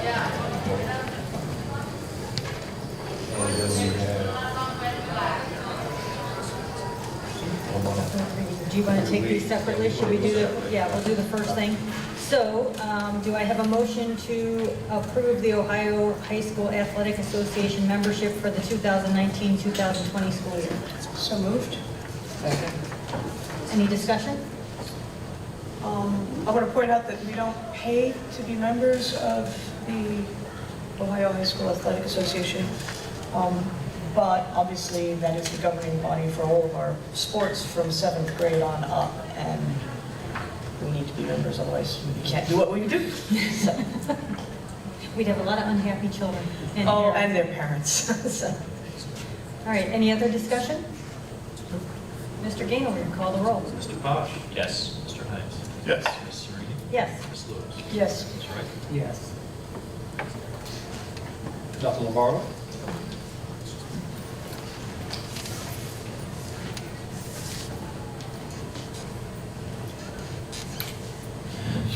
And then we have Do you want to take these separately? Should we do we'll do the first thing. So, do I have a motion to approve the Ohio High School Athletic Association membership for the 2019-2020 school year? So moved. Second. Any discussion? I want to point out that we don't pay to be members of the Ohio High School Athletic Association, but obviously that is the governing body for all of our sports from 7th grade on up, and we need to be members, otherwise we can't do what we do. So. We'd have a lot of unhappy children. Oh, parents. and their parents. So. All right, any other discussion? Mr. Gaynor, will you call the roll? Mr. Posh? Yes. Mr. Hines? Yes. Ms. Serini? Yes. Ms. Lewis? Yes. Ms. Wright? Yes. Dr. Lombardo?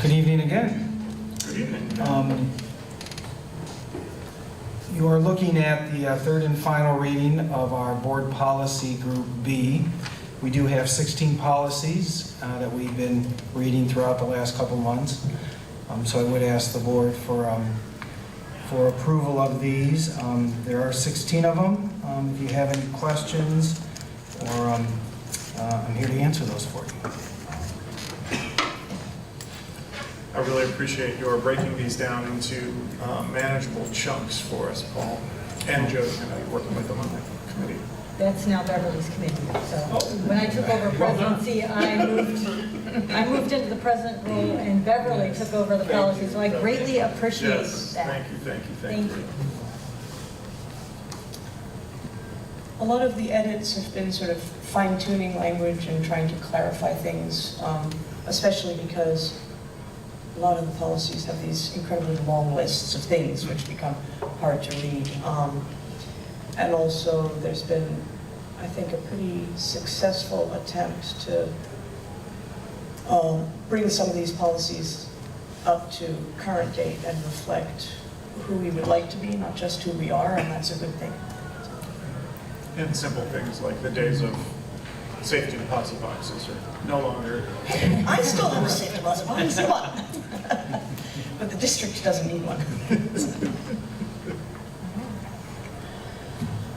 Good evening again. Good evening. You are looking at the third and final reading of our Board Policy Group B. We do have 16 policies that we've been reading throughout the last couple months. So I would ask the board for approval of these. There are 16 of them. If you have any questions, or I'm here to answer those for you. I really appreciate your breaking these down into manageable chunks for us, Paul, and Jody. I know you're working with them on that committee. That's now Beverly's committee. So when I took over presidency, I moved into the president role, and Beverly took over the policy. So I greatly appreciate Yes, that. thank you, thank you, thank you. A lot of the edits have been sort of fine-tuning language and trying to clarify things, especially because a lot of the policies have these incredibly long lists of things which become hard to read. And also there's been, I think, a pretty successful attempt to bring some of these policies up to current date and reflect who we would like to be, not just who we are, and that's a good thing. And simple things like the days of safety deposit boxes are no longer. I still have a safety deposit box, but the district doesn't need one.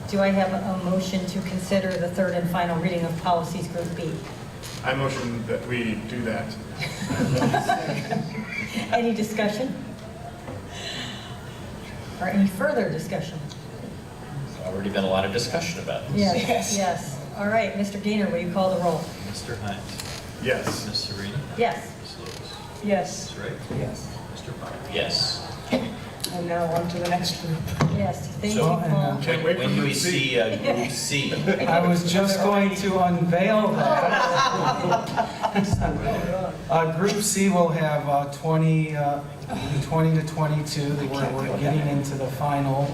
Do I have a motion to consider the third and final reading of Policies Group B? I motion that we do that. Any discussion? Or any further discussion? There's already been a lot of discussion about this. Yes, yes. All right, Mr. Gaynor, will you call the roll? Mr. Hines? Yes. Ms. Serini? Yes. Ms. Lewis? Yes. Ms. Wright? Yes. Mr. Posh? Yes. And now on to the next group. Yes, thank you, So, Paul. Can't wait for When do we Group C. see Group C? I was just going to unveil that. Group C will have 20 to 22. We're getting into the final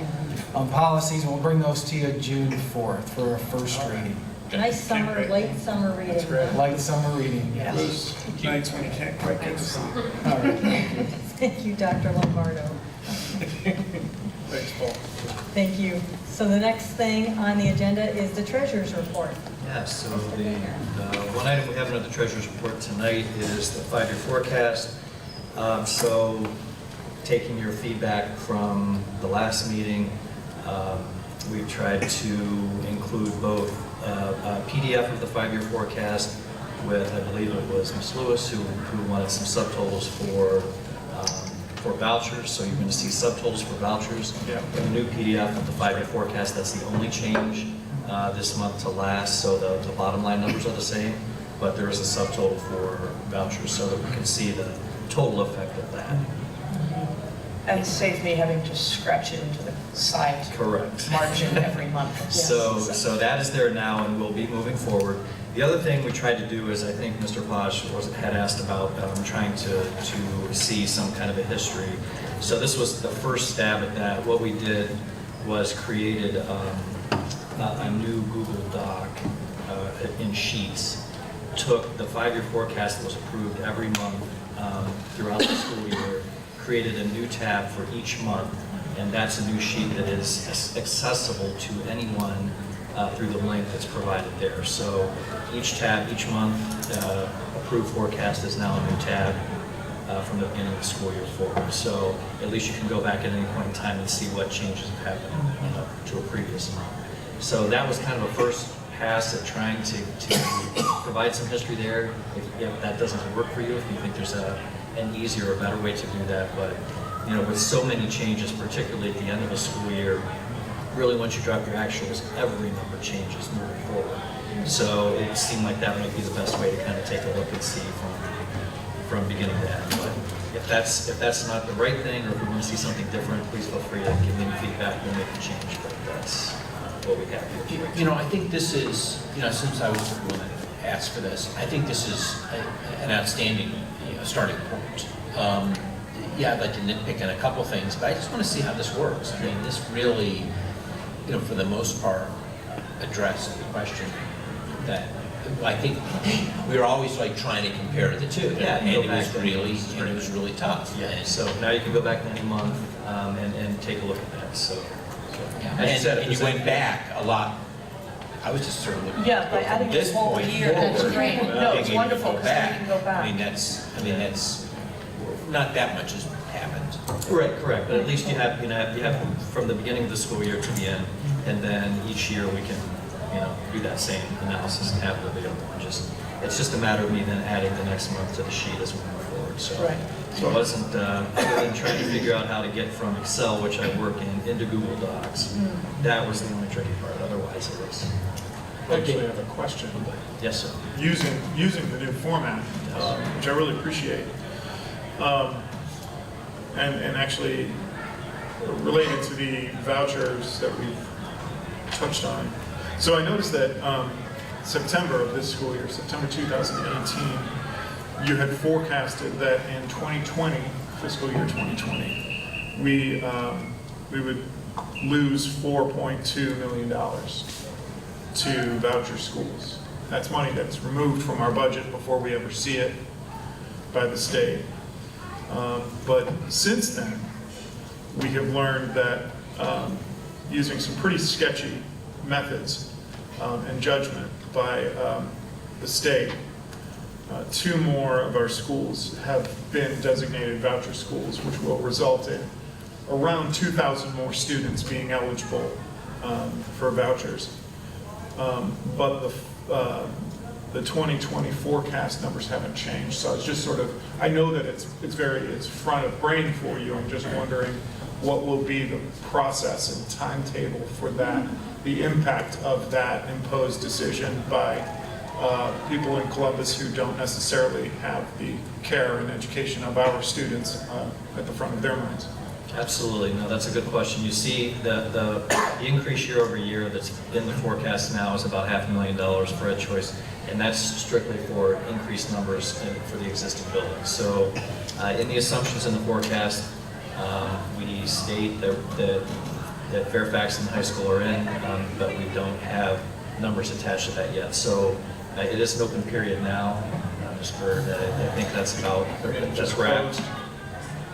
policies, and we'll bring those to you June 4th for a first reading. Nice summer, light summer reading. That's great. Light summer reading, yes. Those nights when you can't quite get to sleep. All right, thank you. Thank you, Dr. Lombardo. Thanks, Paul. Thank you. So the next thing on the agenda is the treasurer's report. Yes, so the one item we have under the treasurer's report tonight is the 5-year forecast. So taking your feedback from the last meeting, we've tried to include both a PDF of the 5-year forecast with, I believe it was Ms. Lewis who wanted some subtotals for vouchers. So you're going to see subtotals for vouchers. Yeah. And a new PDF of the 5-year forecast. That's the only change this month to last. So the bottom line numbers are the same, but there is a subtotal for vouchers so that we can see the total effect of that. And save me having to scratch it into the side Correct. margin every month. Yes. So that is there now and will be moving forward. The other thing we tried to do is, I think Mr. Posh had asked about trying to see some kind of a history. So this was the first stab at that. What we did was created a new Google Doc in Sheets, took the 5-year forecast that was approved every month throughout the school year, created a new tab for each month, and that's a new sheet that is accessible to anyone through the link that's provided there. So each tab, each month, approved forecast is now a new tab from the beginning of the school year forward. So at least you can go back at any point in time and see what changes have happened to a previous month. So that was kind of a first pass at trying to provide some history there. If that doesn't work for you, if you think there's an easier or better way to do that, but with so many changes, particularly at the end of a school year, really once you drop your actuals, every number changes moving forward. So it seemed like that might be the best way to kind of take a look and see from beginning to end. But if that's not the right thing, or if we want to see something different, please feel free to give me any feedback. We'll make a change. But that's what we have here. You know, I think this is, you know, since I was the one that asked for this, I think this is an outstanding starting point. Yeah, I'd like to nitpick on a couple things, but I just want to see how this works. I mean, this really, you know, for the most part, addressed the question that I think we were always like trying to compare the two. Yeah, and it was really tough. Yeah. And So now you can go back any month and take a look at that. So yeah. as you said, and you went back a lot. I was just sort of looking Yeah, by adding from this this whole point year, that's forward, great. No, being it's able to wonderful, go 'cause then back. you can go back. I mean, that's not that much has happened. Right, correct. But at least you have from the beginning of the school year to the end, and then each year we can do that same analysis and have it available. It's just a matter of me then adding the next month to the sheet as we move forward. So, Right. so it wasn't other than trying to figure out how to get from Excel, which I work in, into Google Docs. That was the only tricky part. Otherwise, it was. Actually, I have a question. Yes, sir. Using the new format, which I really appreciate, and actually related to the vouchers that we've touched on. So I noticed that September of this school year, September 2018, you had forecasted that in 2020, fiscal year 2020, we would lose $4.2 million to voucher schools. That's money that's removed from our budget before we ever see it by the state. But since then, we have learned that using some pretty sketchy methods and judgment by the state, 2 more of our schools have been designated voucher schools, which will result in around 2,000 more students being eligible for vouchers. But the 2020 forecast numbers haven't changed, so it's just sort of, I know that it's front of brain for you. I'm just wondering what will be the process and timetable for that, the impact of that imposed decision by people in Columbus who don't necessarily have the care and education of our students at the front of their minds. Absolutely. No, that's a good question. You see the increase year over year that's in the forecast now is about $500,000 for Ed Choice, and that's strictly for increased numbers for the existing buildings. So in the assumptions in the forecast, we state that Fairfax and the high school are in, but we don't have numbers attached to that yet. So it is an open period now. Just for I think that's about just wrapped.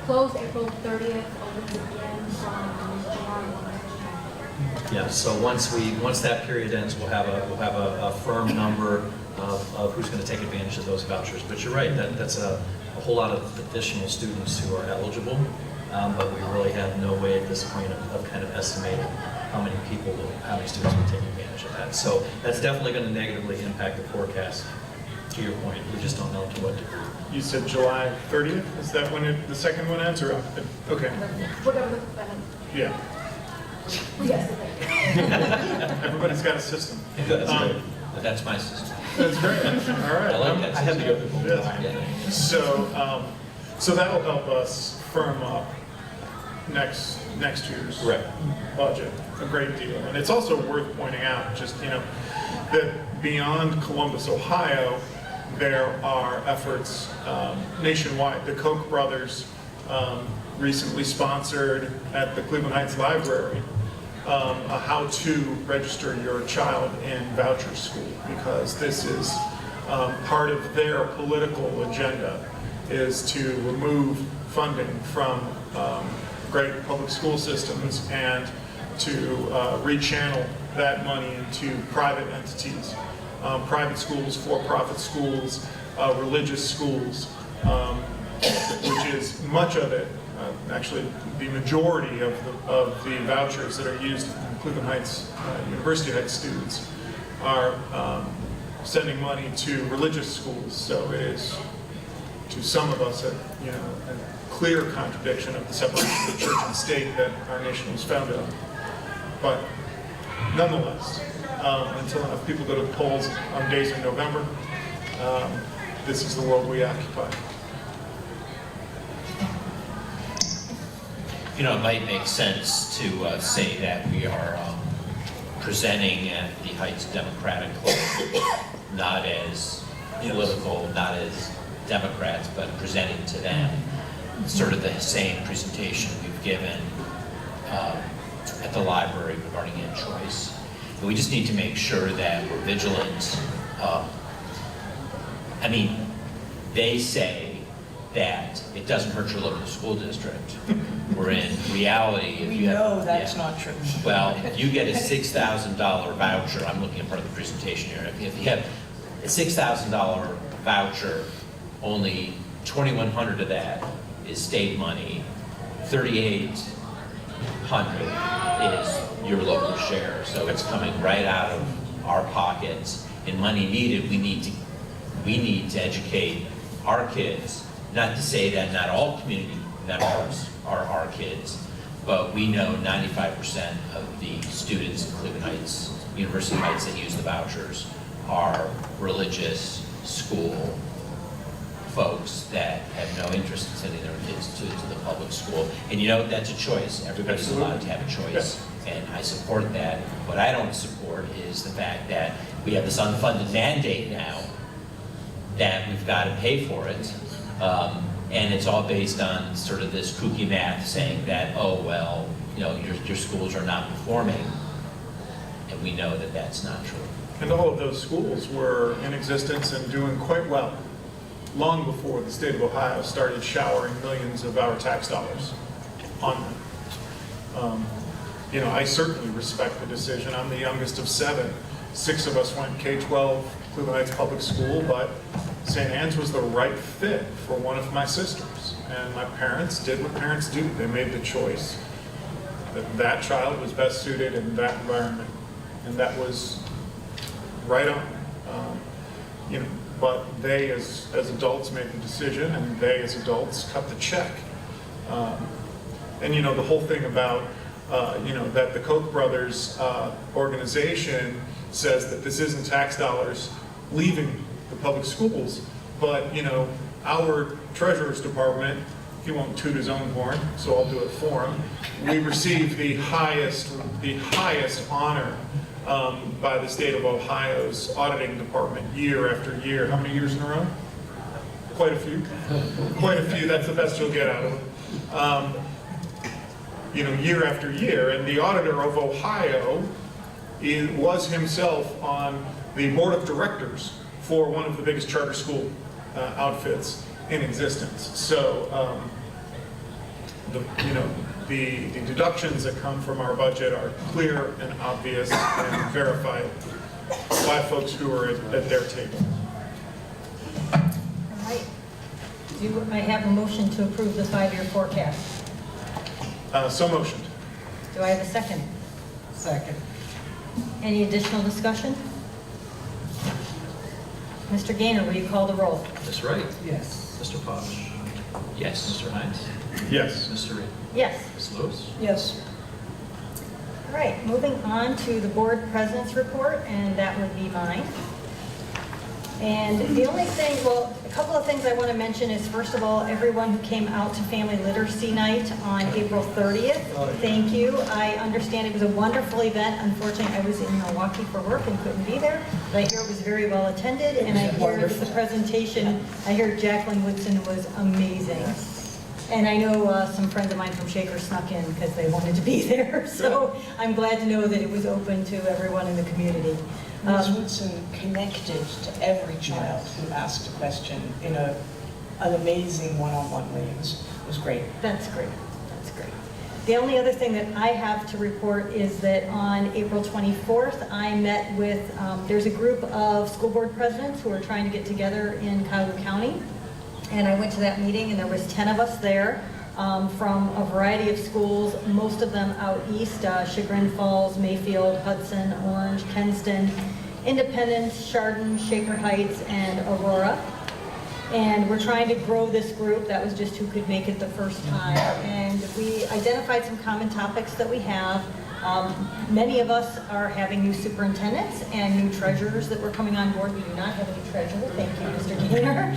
Closed April 30th, opens again from tomorrow. Yeah. So once that period ends, we'll have a firm number of who's going to take advantage of those vouchers. But you're right. That's a whole lot of additional students who are eligible. But we really have no way at this point of kind of estimating how many students will take advantage of that. So that's definitely going to negatively impact the forecast. To your point, we just don't know to what degree. You said July 30th? Is that when the second one ends? Or okay. Whatever the plan. Yeah. Yes. Everybody's got a system. That's great. That's my system. That's great. All right. I like that. I have to go through both. Yeah. So that'll help us firm up next year's budget a great deal. And it's also worth pointing out, just that beyond Columbus, Ohio, there are efforts nationwide. The Koch brothers recently sponsored at the Cleveland Heights Library a how to register your child in voucher school, because this is part of their political agenda, is to remove funding from great public school systems and to rechannel that money into private entities, private schools, for-profit schools, religious schools, which is much of it. Actually, the majority of the vouchers that are used in Cleveland Heights, University Heights students are sending money to religious schools. So it is, to some of us, a clear contradiction of the separation of church and state that our nation was founded on. But nonetheless, until enough people go to the polls on days in November, this is the world we occupy. You know, it might make sense to say that we are presenting at the Heights Democratic Club, not as political, not as Democrats, but presenting to them sort of the same presentation we've given at the library regarding ed choice. And we just need to make sure that we're vigilant. I mean, they say that it doesn't hurt your local school district. Where in reality, if We you have, know that's not true. well, if you get a $6,000 voucher, I'm looking at part of the presentation here. If you have a $6,000 voucher, only $2,100 of that is state money. $3,800 is your local share. So it's coming right out of our pockets. And money needed, we need to educate our kids. Not to say that not all community members are our kids, but we know 95% of the students in Cleveland Heights, University Heights that use the vouchers are religious school folks that have no interest in sending their kids to the public school. And you know, that's a choice. Everybody's allowed to have a choice, and I support that. What I don't support is the fact that we have this unfunded mandate now that we've got to pay for it. And it's all based on sort of this kooky math saying that, oh, well, you know, your schools are not performing. And we know that that's not true. And all of those schools were in existence and doing quite well long before the state of Ohio started showering millions of our tax dollars on them. You know, I certainly respect the decision. I'm the youngest of 7. 6 of us went K-12 Cleveland Heights Public School, but St. Anne's was the right fit for one of my sisters. And my parents did what parents do. They made the choice that that child was best suited in that environment. And that was right on. You know, but they as adults made the decision, and they as adults cut the check. And you know, the whole thing about you know, that the Koch brothers organization says that this isn't tax dollars leaving the public schools, but you know, our treasurer's department, he won't toot his own horn, so I'll do it for him. We received the highest honor by the state of Ohio's auditing department year after year. How many years in a row? Quite a few. Quite a few. That's the best you'll get out of it. You know, year after year, and the auditor of Ohio was himself on the board of directors for one of the biggest charter school outfits in existence. So, you know, the deductions that come from our budget are clear and obvious and verified by folks who are at their table. All right. Do I have a motion to approve the 5-year forecast? So motioned. Do I have a second? Second. Any additional discussion? Mr. Gaynor, will you call the roll? Ms. Wright? Yes. Mr. Posh? Yes. Mr. Hines? Yes. Mr. Reed? Yes. Ms. Lewis? Yes. All right, moving on to the board president's report, and that would be mine. And the only thing, well, a couple of things I want to mention is, first of all, everyone who came out to Family Literacy Night on April 30th, thank you. I understand it was a wonderful event. Unfortunately, I was in Milwaukee for work and couldn't be there, but I hear it was very well attended, and I hear that the presentation, I hear Jacqueline Woodson was amazing. And I know some friends of mine from Shaker snuck in because they wanted to be there, so I'm glad to know that it was open to everyone in the community. Ms. Woodson connected to every child who asked a question in an amazing one-on-one way. It was great. That's great. That's great. The only other thing that I have to report is that on April 24th, I met with, there's a group of school board presidents who are trying to get together in Cadre County. And I went to that meeting, and there was 10 of us there from a variety of schools, most of them out east, Chagrin Falls, Mayfield, Hudson, Orange, Kenston, Independence, Chardon, Shaker Heights, and Aurora. And we're trying to grow this group. That was just who could make it the first time. And we identified some common topics that we have. Many of us are having new superintendents and new treasurers that were coming on board. We do not have any treasurer, thank you, Mr. Gaynor.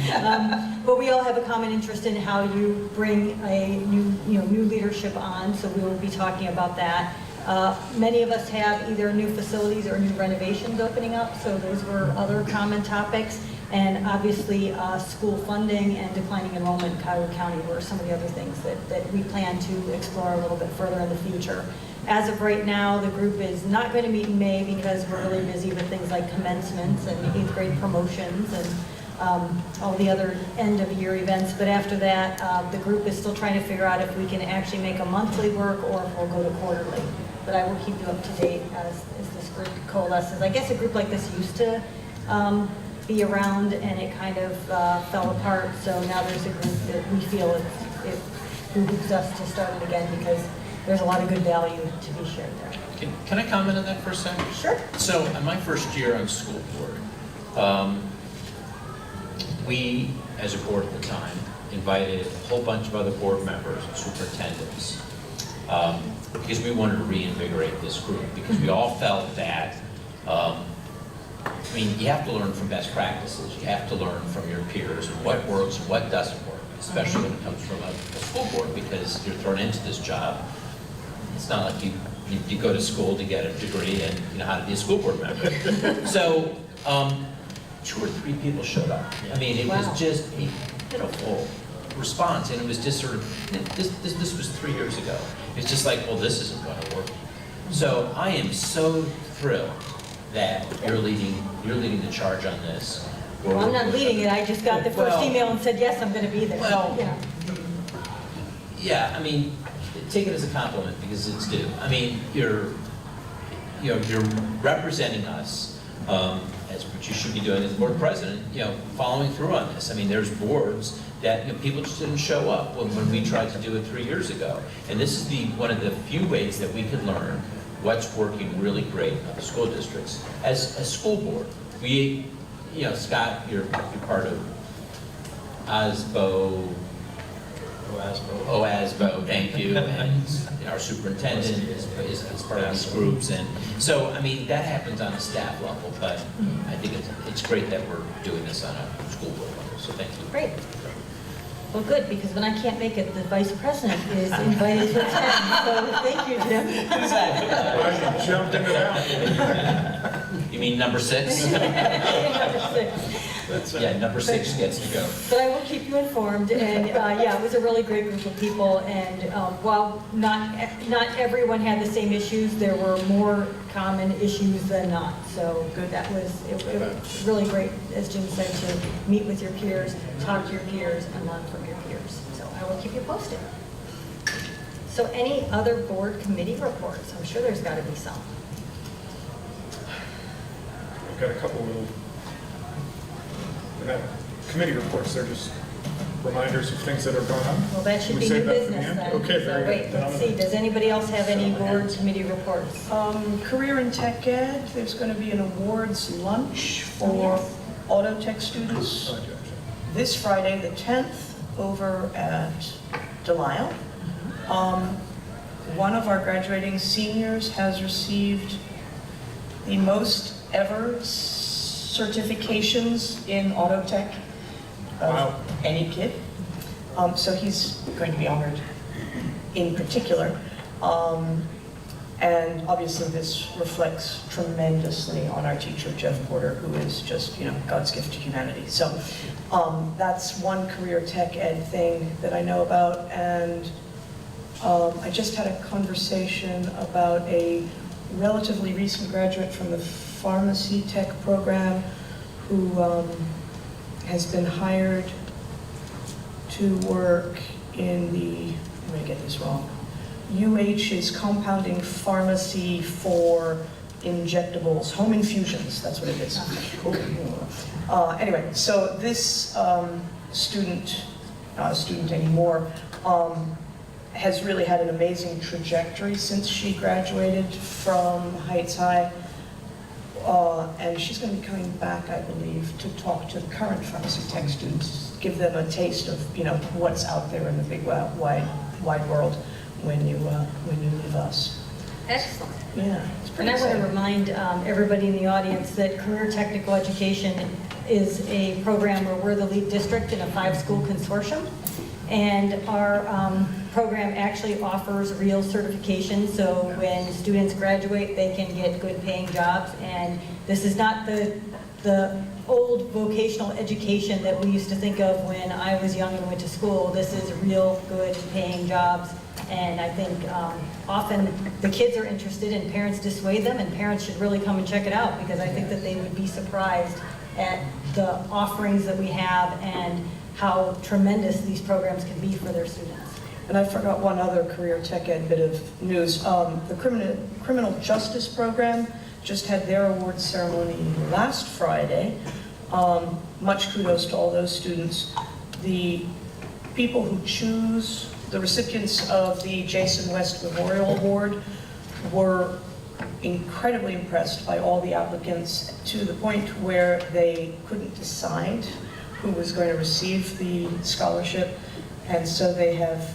But we all have a common interest in how you bring a new leadership on, so we will be talking about that. Many of us have either new facilities or new renovations opening up, so those were other common topics. And obviously, school funding and declining enrollment in Cadre County were some of the other things that we plan to explore a little bit further in the future. As of right now, the group is not going to meet in May because we're really busy with things like commencements and 8th grade promotions and all the other end of year events. But after that, the group is still trying to figure out if we can actually make a monthly work or if we'll go to quarterly. But I will keep you up to date as this group coalesces. I guess a group like this used to be around and it kind of fell apart. So now there's a group that we feel it behooves us to start it again because there's a lot of good value to be shared there. Can I comment on that for a second? Sure. So, in my first year on school board, we, as a board at the time, invited a whole bunch of other board members and superintendents because we wanted to reinvigorate this group because we all felt that, you have to learn from best practices. You have to learn from your peers and what works and what doesn't work, especially when it comes from a school board because you're thrown into this job. It's not like you go to school to get a degree and you know how to be a school board member. So 2 or 3 people showed up. It was just a pitiful response, and it was just sort of, this was 3 years ago. It's just like, well, this isn't going to work. So I am so thrilled that you're leading the charge on this. Well, I'm not leading it. I just got the first email and said, yes, I'm going to be there. Well, yeah, take it as a compliment because it's due. You're representing us as what you should be doing as board president. Following through on this. There's boards that people just didn't show up when we tried to do it 3 years ago, and this is one of the few ways that we can learn what's working really great at the school districts as a school board. We, Scott, you're part of OASBO, thank you, and our superintendent is part of these groups, and so that happens on a staff level, but I think it's great that we're doing this on a school board level, so thank you. Great. Well, good, because when I can't make it, the vice president is invited to attend, so thank you, Jim. I jumped into that. You mean number 6? Number 6. Yeah, number 6 gets to go. But I will keep you informed, and yeah, it was a really great group of people, and while not everyone had the same issues, there were more common issues than not. So that was it was really great, as Jim said, to meet with your peers, talk to your peers, and learn from your peers. So I will keep you posted. So any other board committee reports? I'm sure there's got to be some. I've got a couple of committee reports. They're just reminders of things that are going on. Well, that should We be save new that for the business end? then. Okay, So very wait, good. let's see. Does anybody else have any board committee reports? Career and Tech Ed, there's going to be an awards lunch for auto tech students this Friday, the 10th, over at Delisle. One of our graduating seniors has received the most ever certifications in auto tech of any kid. So he's going to be honored in particular. And obviously this reflects tremendously on our teacher, Jeff Porter, who is just, God's gift to humanity. So that's one career tech ed thing that I know about. And I just had a conversation about a relatively recent graduate from the pharmacy tech program who has been hired to work in the, I'm going to get this wrong, UH is compounding pharmacy for injectables, home infusions, that's what it is. Anyway, so this student, not a student anymore, has really had an amazing trajectory since she graduated from Heights High. And she's going to be coming back, I believe, to talk to the current pharmacy tech students, give them a taste of, what's out there in the big wide world when you leave us. Excellent. Yeah, it's And pretty I want to exciting. remind everybody in the audience that Career Technical Education is a program where we're the lead district in a 5-school consortium. And our program actually offers real certification, so when students graduate, they can get good paying jobs. And this is not the old vocational education that we used to think of when I was young and went to school. This is real good paying jobs. And I think often the kids are interested and parents dissuade them, and parents should really come and check it out, because I think that they would be surprised at the offerings that we have and how tremendous these programs can be for their students. And I forgot one other career tech ed bit of news. The criminal justice program just had their awards ceremony last Friday. Much kudos to all those students. The people who choose the recipients of the Jason West Memorial Award were incredibly impressed by all the applicants, to the point where they couldn't decide who was going to receive the scholarship. And so they have,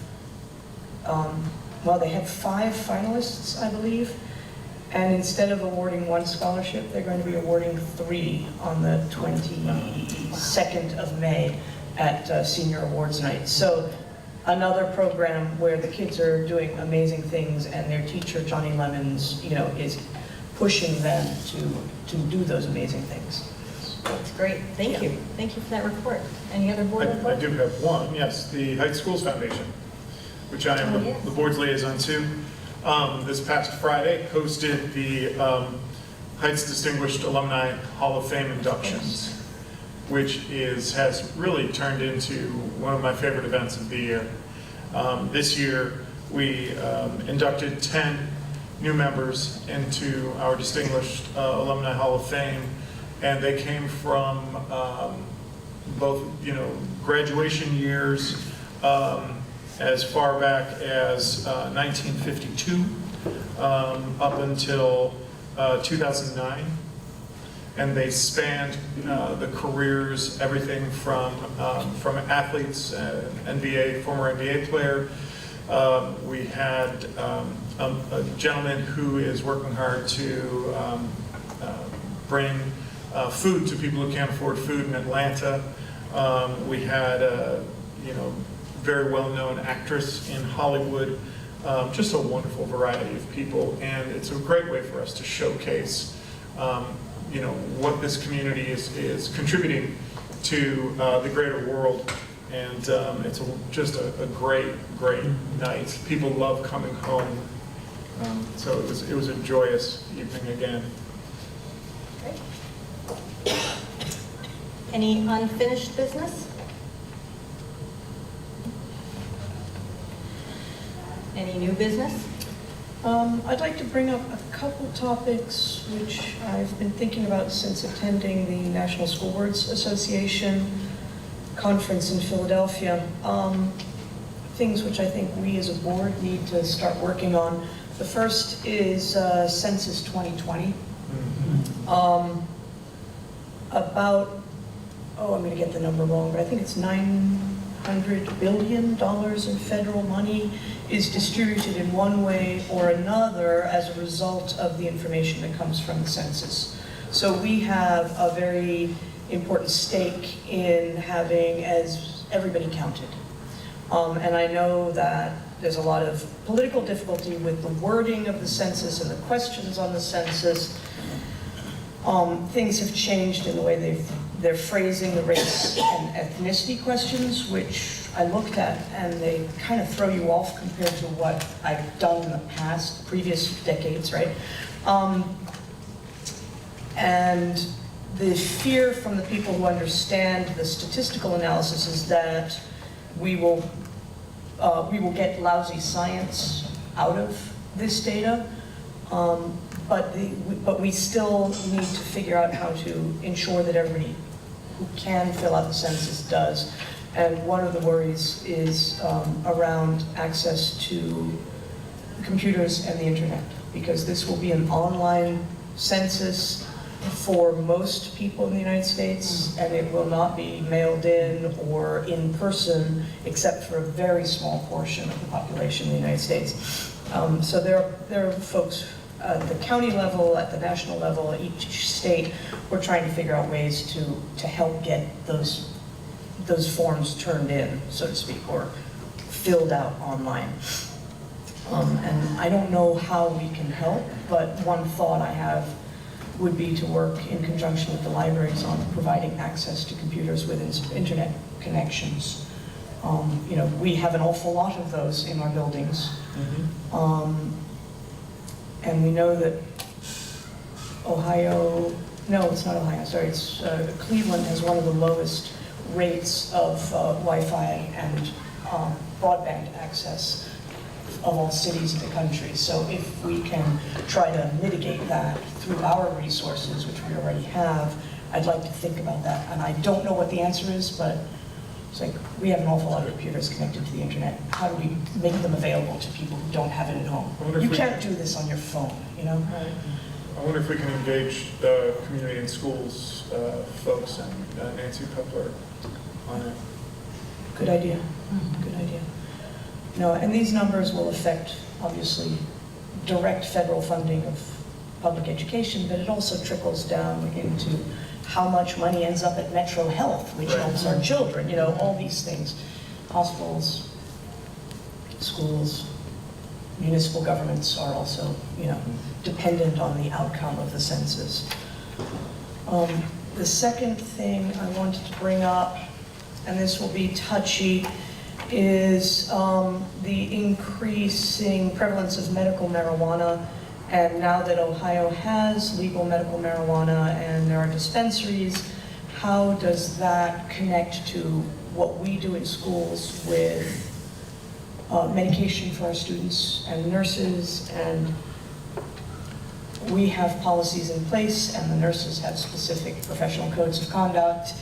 they had 5 finalists, I believe. And instead of awarding 1 scholarship, they're going to be awarding 3 on the 22nd of May at Senior Awards Night. So another program where the kids are doing amazing things, and their teacher, Johnny Lemons, is pushing them to do those amazing things. That's great. Thank you. Thank you for that report. Any other board I reports? do have one, yes, the Heights Schools Foundation, which I am the board's liaison to. This past Friday hosted the Heights Distinguished Alumni Hall of Fame inductions, which has really turned into one of my favorite events of the year. This year, we inducted 10 new members into our Distinguished Alumni Hall of Fame, and they came from both, graduation years as far back as 1952 up until 2009. And they spanned the careers, everything from athletes, former NBA player. We had a gentleman who is working hard to bring food to people who can't afford food in Atlanta. We had a very well-known actress in Hollywood. Just a wonderful variety of people, and it's a great way for us to showcase what this community is contributing to the greater world. And it's just a great night. People love coming home. So it was a joyous evening again. Great. Any unfinished business? Any new business? I'd like to bring up a couple topics which I've been thinking about since attending the National School Boards Association conference in Philadelphia. Things which I think we as a board need to start working on. The first is Census 2020. I'm going to get the number wrong, but I think it's $900 billion in federal money is distributed in one way or another as a result of the information that comes from the census. So we have a very important stake in having everybody counted. And I know that there's a lot of political difficulty with the wording of the census and the questions on the census. Things have changed in the way they're phrasing the race and ethnicity questions, which I looked at, and they kind of throw you off compared to what I've done in the previous decades, right? And the fear from the people who understand the statistical analysis is that we will get lousy science out of this data, but we still need to figure out how to ensure that everybody who can fill out the census does. And one of the worries is around access to computers and the internet, because this will be an online census for most people in the United States, and it will not be mailed in or in person, except for a very small portion of the population in the United States. So there are folks at the county level, at the national level, at each state, we're trying to figure out ways to help get those forms turned in, so to speak, or filled out online. And I don't know how we can help, but one thought I have would be to work in conjunction with the libraries on providing access to computers with internet connections. You know, we have an awful lot of those in our buildings. And we know that Ohio, no, it's not Ohio, sorry, it's Cleveland has one of the lowest rates of Wi-Fi and broadband access of all cities in the country. So if we can try to mitigate that through our resources, which we already have, I'd like to think about that. And I don't know what the answer is, but it's like we have an awful lot of computers connected to the internet. How do we make them available to people who don't have it at home? You can't do this on your phone, you know? I wonder if we can engage the community and schools folks and Nancy Coupler on it. Good idea. Good idea. No, and these numbers will affect, obviously, direct federal funding of public education, but it also trickles down into how much money ends up at Metro Health, which helps our children, you know, all these things. Hospitals, schools, municipal governments are also, you know, dependent on the outcome of the census. The second thing I wanted to bring up, and this will be touchy, is the increasing prevalence of medical marijuana. And now that Ohio has legal medical marijuana and there are dispensaries, how does that connect to what we do in schools with medication for our students and nurses? And we have policies in place and the nurses have specific professional codes of conduct.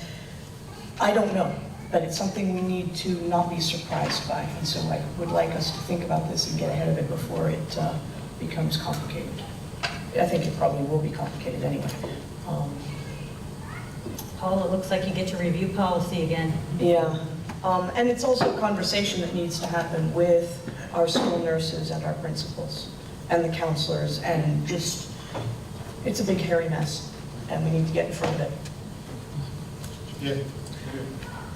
I don't know, but it's something we need to not be surprised by. And so I would like us to think about this and get ahead of it before it becomes complicated. I think it probably will be complicated anyway. Paul, it looks like you get to review policy again. Yeah, and it's also a conversation that needs to happen with our school nurses and our principals and the counselors, and just, it's a big hairy mess, and we need to get in front of it. Yeah.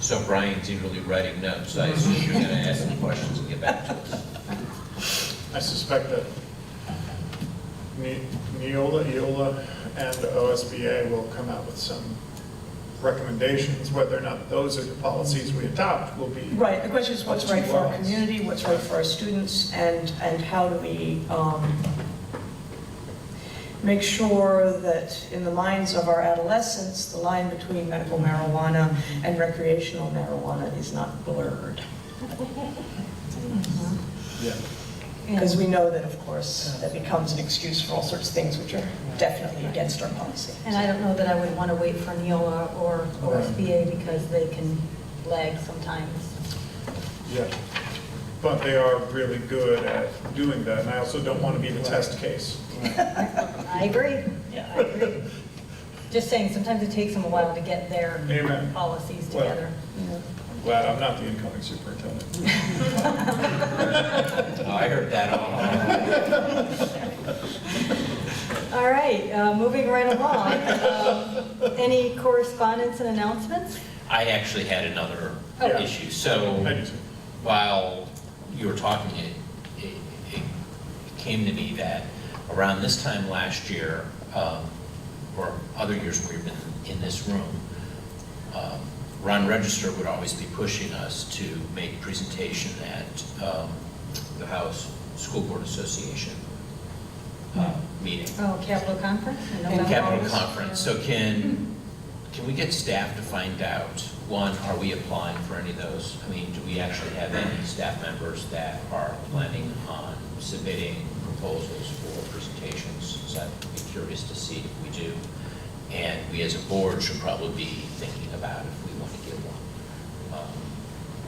So Brian's eagerly writing notes. I assume you're going to ask some questions and get back to us. I suspect that Neola, and OSBA will come out with some recommendations. Whether or not those are the policies we adopt will be... Right, the question is what's right for our community, what's right for our students, and how do we make sure that in the minds of our adolescents, the line between medical marijuana and recreational marijuana is not blurred. Yeah. Because we know that, of course, that becomes an excuse for all sorts of things which are definitely against our policy. And I don't know that I would want to wait for Neola or OSBA because they can lag sometimes. Yeah. But they are really good at doing that, and I also don't want to be the test case. I agree. Yeah, I agree. Just saying, sometimes it takes them a while to get their policies together. Glad I'm not the incoming superintendent. Oh, I heard that all. All right, moving right along. Any correspondence and announcements? I actually had another issue. So while you were talking, it came to me that around this time last year, or other years where we've been in this room, Ron Register would always be pushing us to make a presentation at the House School Board Association meeting. Oh, Capitol Conference? Capitol Conference. So can we get staff to find out, one, are we applying for any of those? I mean, do we actually have any staff members that are planning on submitting proposals for presentations? So I'd be curious to see if we do. And we as a board should probably be thinking about if we want to give one,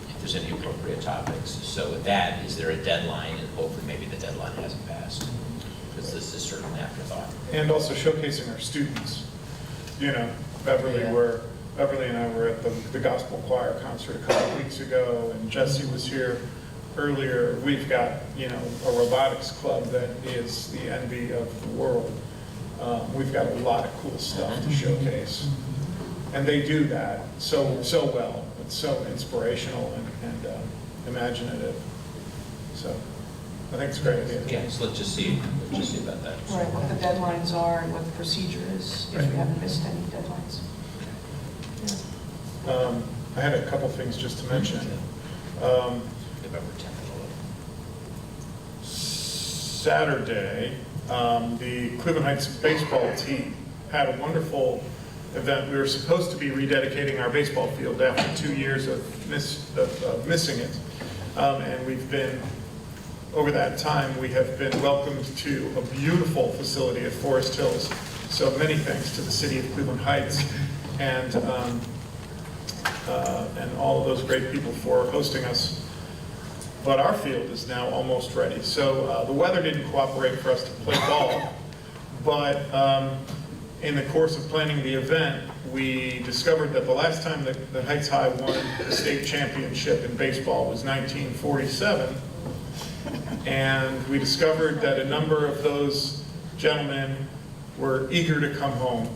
if there's any appropriate topics. So with that, is there a deadline? And hopefully maybe the deadline hasn't passed, because this is certainly an afterthought. And also showcasing our students. You know, Beverly and I were at the gospel choir concert a couple of weeks ago, and Jesse was here earlier, we've got, a robotics club that is the envy of the world. We've got a lot of cool stuff to showcase. And they do that so well. It's so inspirational and imaginative. So I think it's a great idea. Yeah, so let's just see about that. Right, what the deadlines are and what the procedure is, if we haven't missed any deadlines. I had a couple things just to mention. November 10th. Saturday, the Cleveland Heights baseball team had a wonderful event. We were supposed to be rededicating our baseball field after 2 years of missing it. And we've been, over that time, we have been welcomed to a beautiful facility at Forest Hills. So many thanks to the city of Cleveland Heights and all of those great people for hosting us. But our field is now almost ready. So the weather didn't cooperate for us to play ball, but in the course of planning the event, we discovered that the last time the Heights High won the state championship in baseball was 1947. And we discovered that a number of those gentlemen were eager to come home.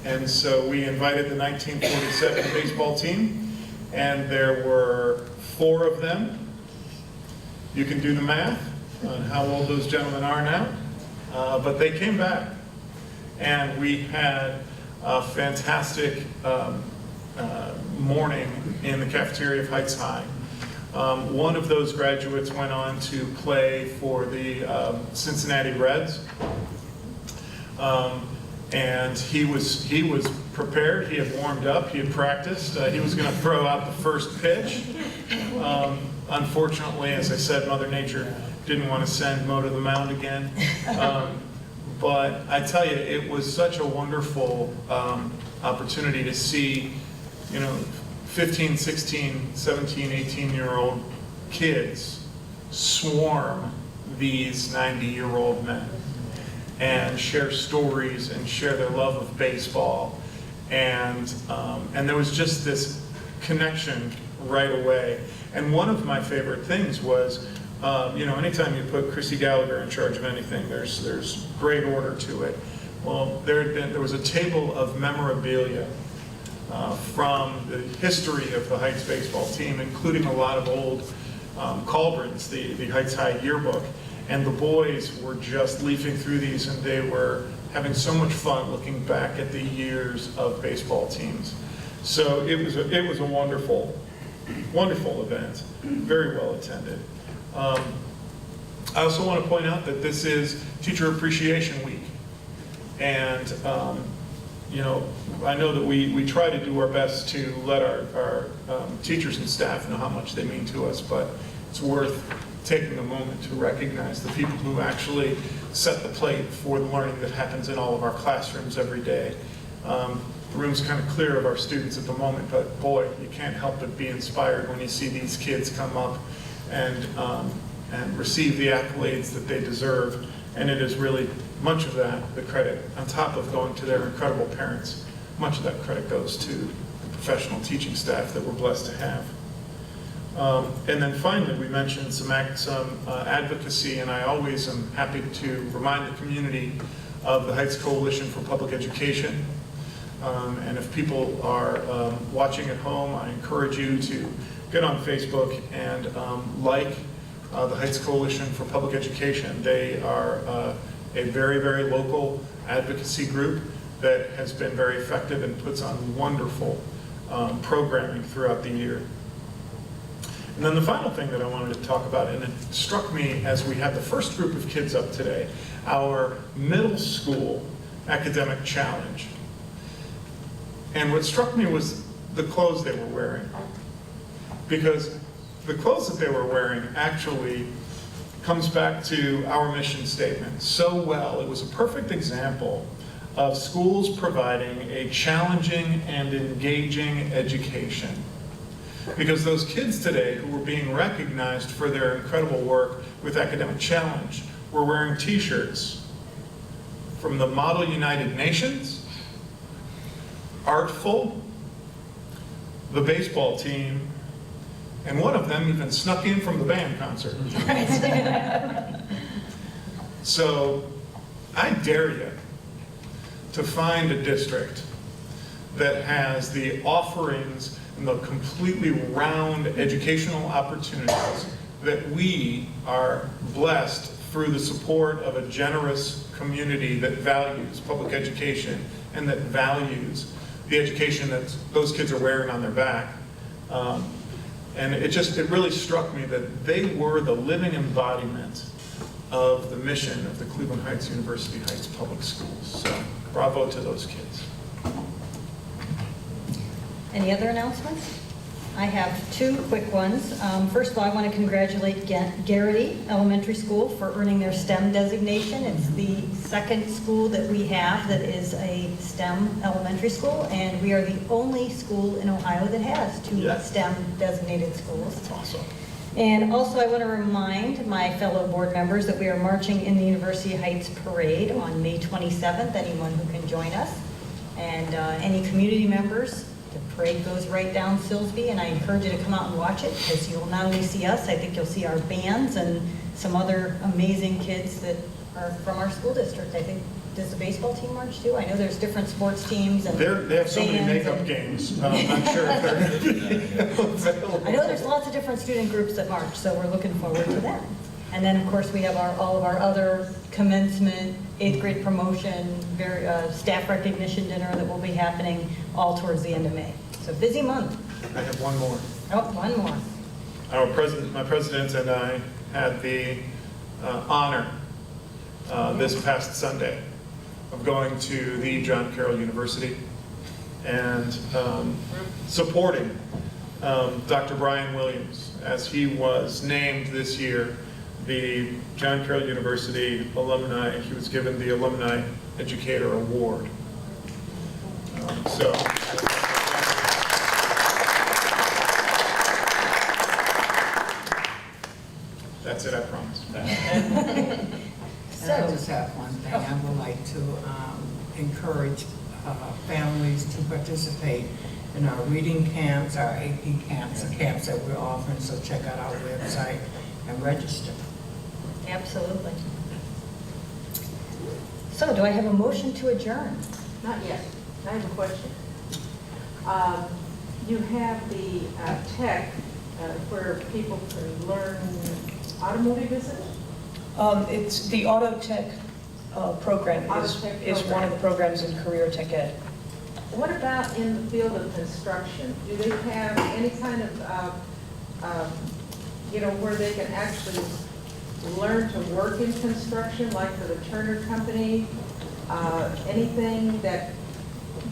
And so we invited the 1947 baseball team, and there were 4 of them. You can do the math on how old those gentlemen are now, but they came back. And we had a fantastic morning in the cafeteria of Heights High. One of those graduates went on to play for the Cincinnati Reds. And he was prepared, he had warmed up, he had practiced, he was going to throw out the first pitch. Unfortunately, as I said, Mother Nature didn't want to send Mo to the mound again. But I tell you, it was such a wonderful opportunity to see, 15, 16, 17, 18-year-old kids swarm these 90-year-old men and share stories and share their love of baseball. And there was just this connection right away. And one of my favorite things was, anytime you put Chrissy Gallagher in charge of anything, there's great order to it. Well, there was a table of memorabilia from the history of the Heights baseball team, including a lot of old Cauldrons, the Heights High yearbook. And the boys were just leafing through these, and they were having so much fun looking back at the years of baseball teams. So it was a wonderful, wonderful event, very well attended. I also want to point out that this is Teacher Appreciation Week. And, I know that we try to do our best to let our teachers and staff know how much they mean to us, but it's worth taking a moment to recognize the people who actually set the plate for the learning that happens in all of our classrooms every day. The room's kind of clear of our students at the moment, but boy, you can't help but be inspired when you see these kids come up and receive the accolades that they deserve. And it is really much of that, the credit, on top of going to their incredible parents, much of that credit goes to the professional teaching staff that we're blessed to have. And then finally, we mentioned some advocacy, and I always am happy to remind the community of the Heights Coalition for Public Education. And if people are watching at home, I encourage you to get on Facebook and like the Heights Coalition for Public Education. They are a very, very local advocacy group that has been very effective and puts on wonderful programming throughout the year. And then the final thing that I wanted to talk about, and it struck me as we had the first group of kids up today, our middle school academic challenge. And what struck me was the clothes they were wearing. Because the clothes that they were wearing actually comes back to our mission statement so well. It was a perfect example of schools providing a challenging and engaging education. Because those kids today who were being recognized for their incredible work with Academic Challenge were wearing t-shirts from the Model United Nations, Artful, the baseball team, And one of them even snuck in from the band concert. So I dare you to find a district that has the offerings and the completely round educational opportunities that we are blessed through the support of a generous community that values public education and that values the education that those kids are wearing on their back. And it really struck me that they were the living embodiment of the mission of the Cleveland Heights University Heights Public Schools. So bravo to those kids. Any other announcements? I have two quick ones. First of all, I want to congratulate Garrity Elementary School for earning their STEM designation. It's the second school that we have that is a STEM elementary school, and we are the only school in Ohio that has two STEM designated schools. That's awesome. And also, I want to remind my fellow board members that we are marching in the University Heights Parade on May 27th, anyone who can join us. And any community members, the parade goes right down Silsby, and I encourage you to come out and watch it, because you'll not only see us, I think you'll see our bands and some other amazing kids that are from our school district. I think, does the baseball team march too? I know there's different sports teams and They have so many bands makeup and- games. I'm not sure if they're available. I know there's lots of different student groups that march, so we're looking forward to that. And then, of course, we have all of our other commencement, 8th grade promotion, staff recognition dinner that will be happening all towards the end of May. So busy month. I have one more. Oh, one more. My president and I had the honor this past Sunday of going to the John Carroll University and supporting Dr. Brian Williams as he was named this year the John Carroll University alumni. He was given the Alumni Educator Award. So. That's it, I promise. I just have one thing. I would like to encourage families to participate in our reading camps, our AP camps, the camps that we're offering. So check out our website and register. Absolutely. So do I have a motion to adjourn? Not yet. I have a question. You have the tech where people can learn automotive, is it? It's the Auto Tech program is one of the programs in Career Tech Ed. What about in the field of construction? Do they have any kind of, where they can actually learn to work in construction, like for the Turner Company? Anything that,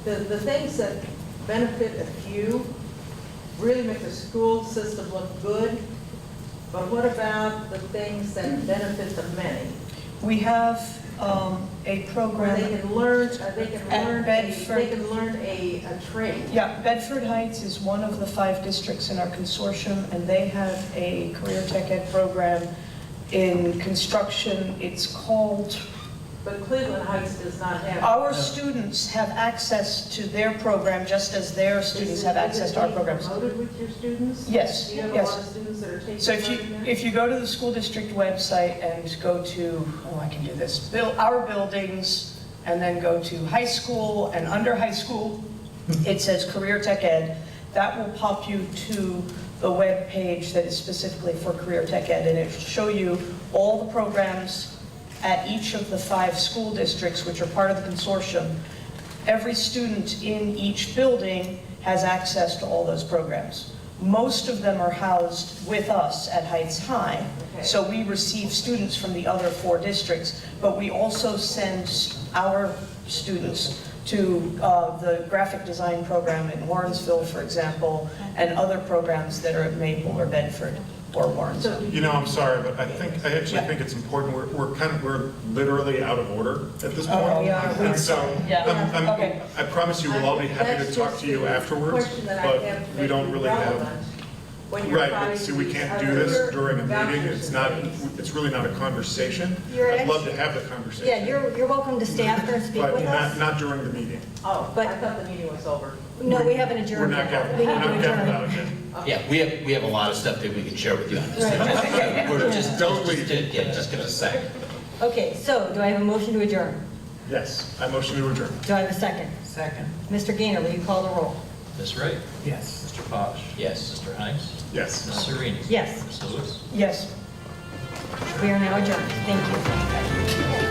the things that benefit a few really make the school system look good, but what about the things that benefit the many? We have a program. Where they can learn, a trade. Yeah, Bedford Heights is one of the 5 districts in our consortium, and they have a Career Tech Ed program in construction. It's called... But Cleveland Heights does not have... Our students have access to their program just as their students have access to our programs. Is it promoted with your students? Yes, Do you have yes. a lot of students that are taking So part in that? if you go to the school district website and go to, I can do this, our buildings, and then go to high school, and under high school, it says Career Tech Ed. That will pop you to the web page that is specifically for Career Tech Ed, and it will show you all the programs at each of the 5 school districts, which are part of the consortium. Every student in each building has access to all those programs. Most of them are housed with us at Heights High, so we receive students from the other 4 districts, but we also send our students to the graphic design program in Warrensville, for example, and other programs that are at Maple or Bedford or Warrensville. I'm sorry, but I actually think it's important. We're literally out of order at this point. Oh, we are. And so I promise you, we'll all be happy to That's talk just to you the afterwards, question that I but have to we make don't it really have. relevant. when you're Right, fighting but see, we these can't do other this during a meeting. vouchers It's and not, things. it's really not a conversation. You're I'd love to actually- have the conversation. Yeah, you're welcome to stay after and speak But with us. not during the meeting. Oh, But- I thought the meeting was over. No, we haven't We're adjourned not yet. getting, We we're need to not getting adjourn. out of it. Yeah, we have a lot of stuff that we can share with you on this. Right. We're just, Don't leave. just give us a second. Okay, so do I have a motion to adjourn? Yes, I motion to adjourn. Do I have a second? Second. Mr. Gaynor, will you call the roll? Ms. Wright? Yes. Mr. Posh? Yes. Mr. Hines? Yes. Ms. Serini? Yes. Ms. Lewis? Yes. We are now adjourned. Thank you.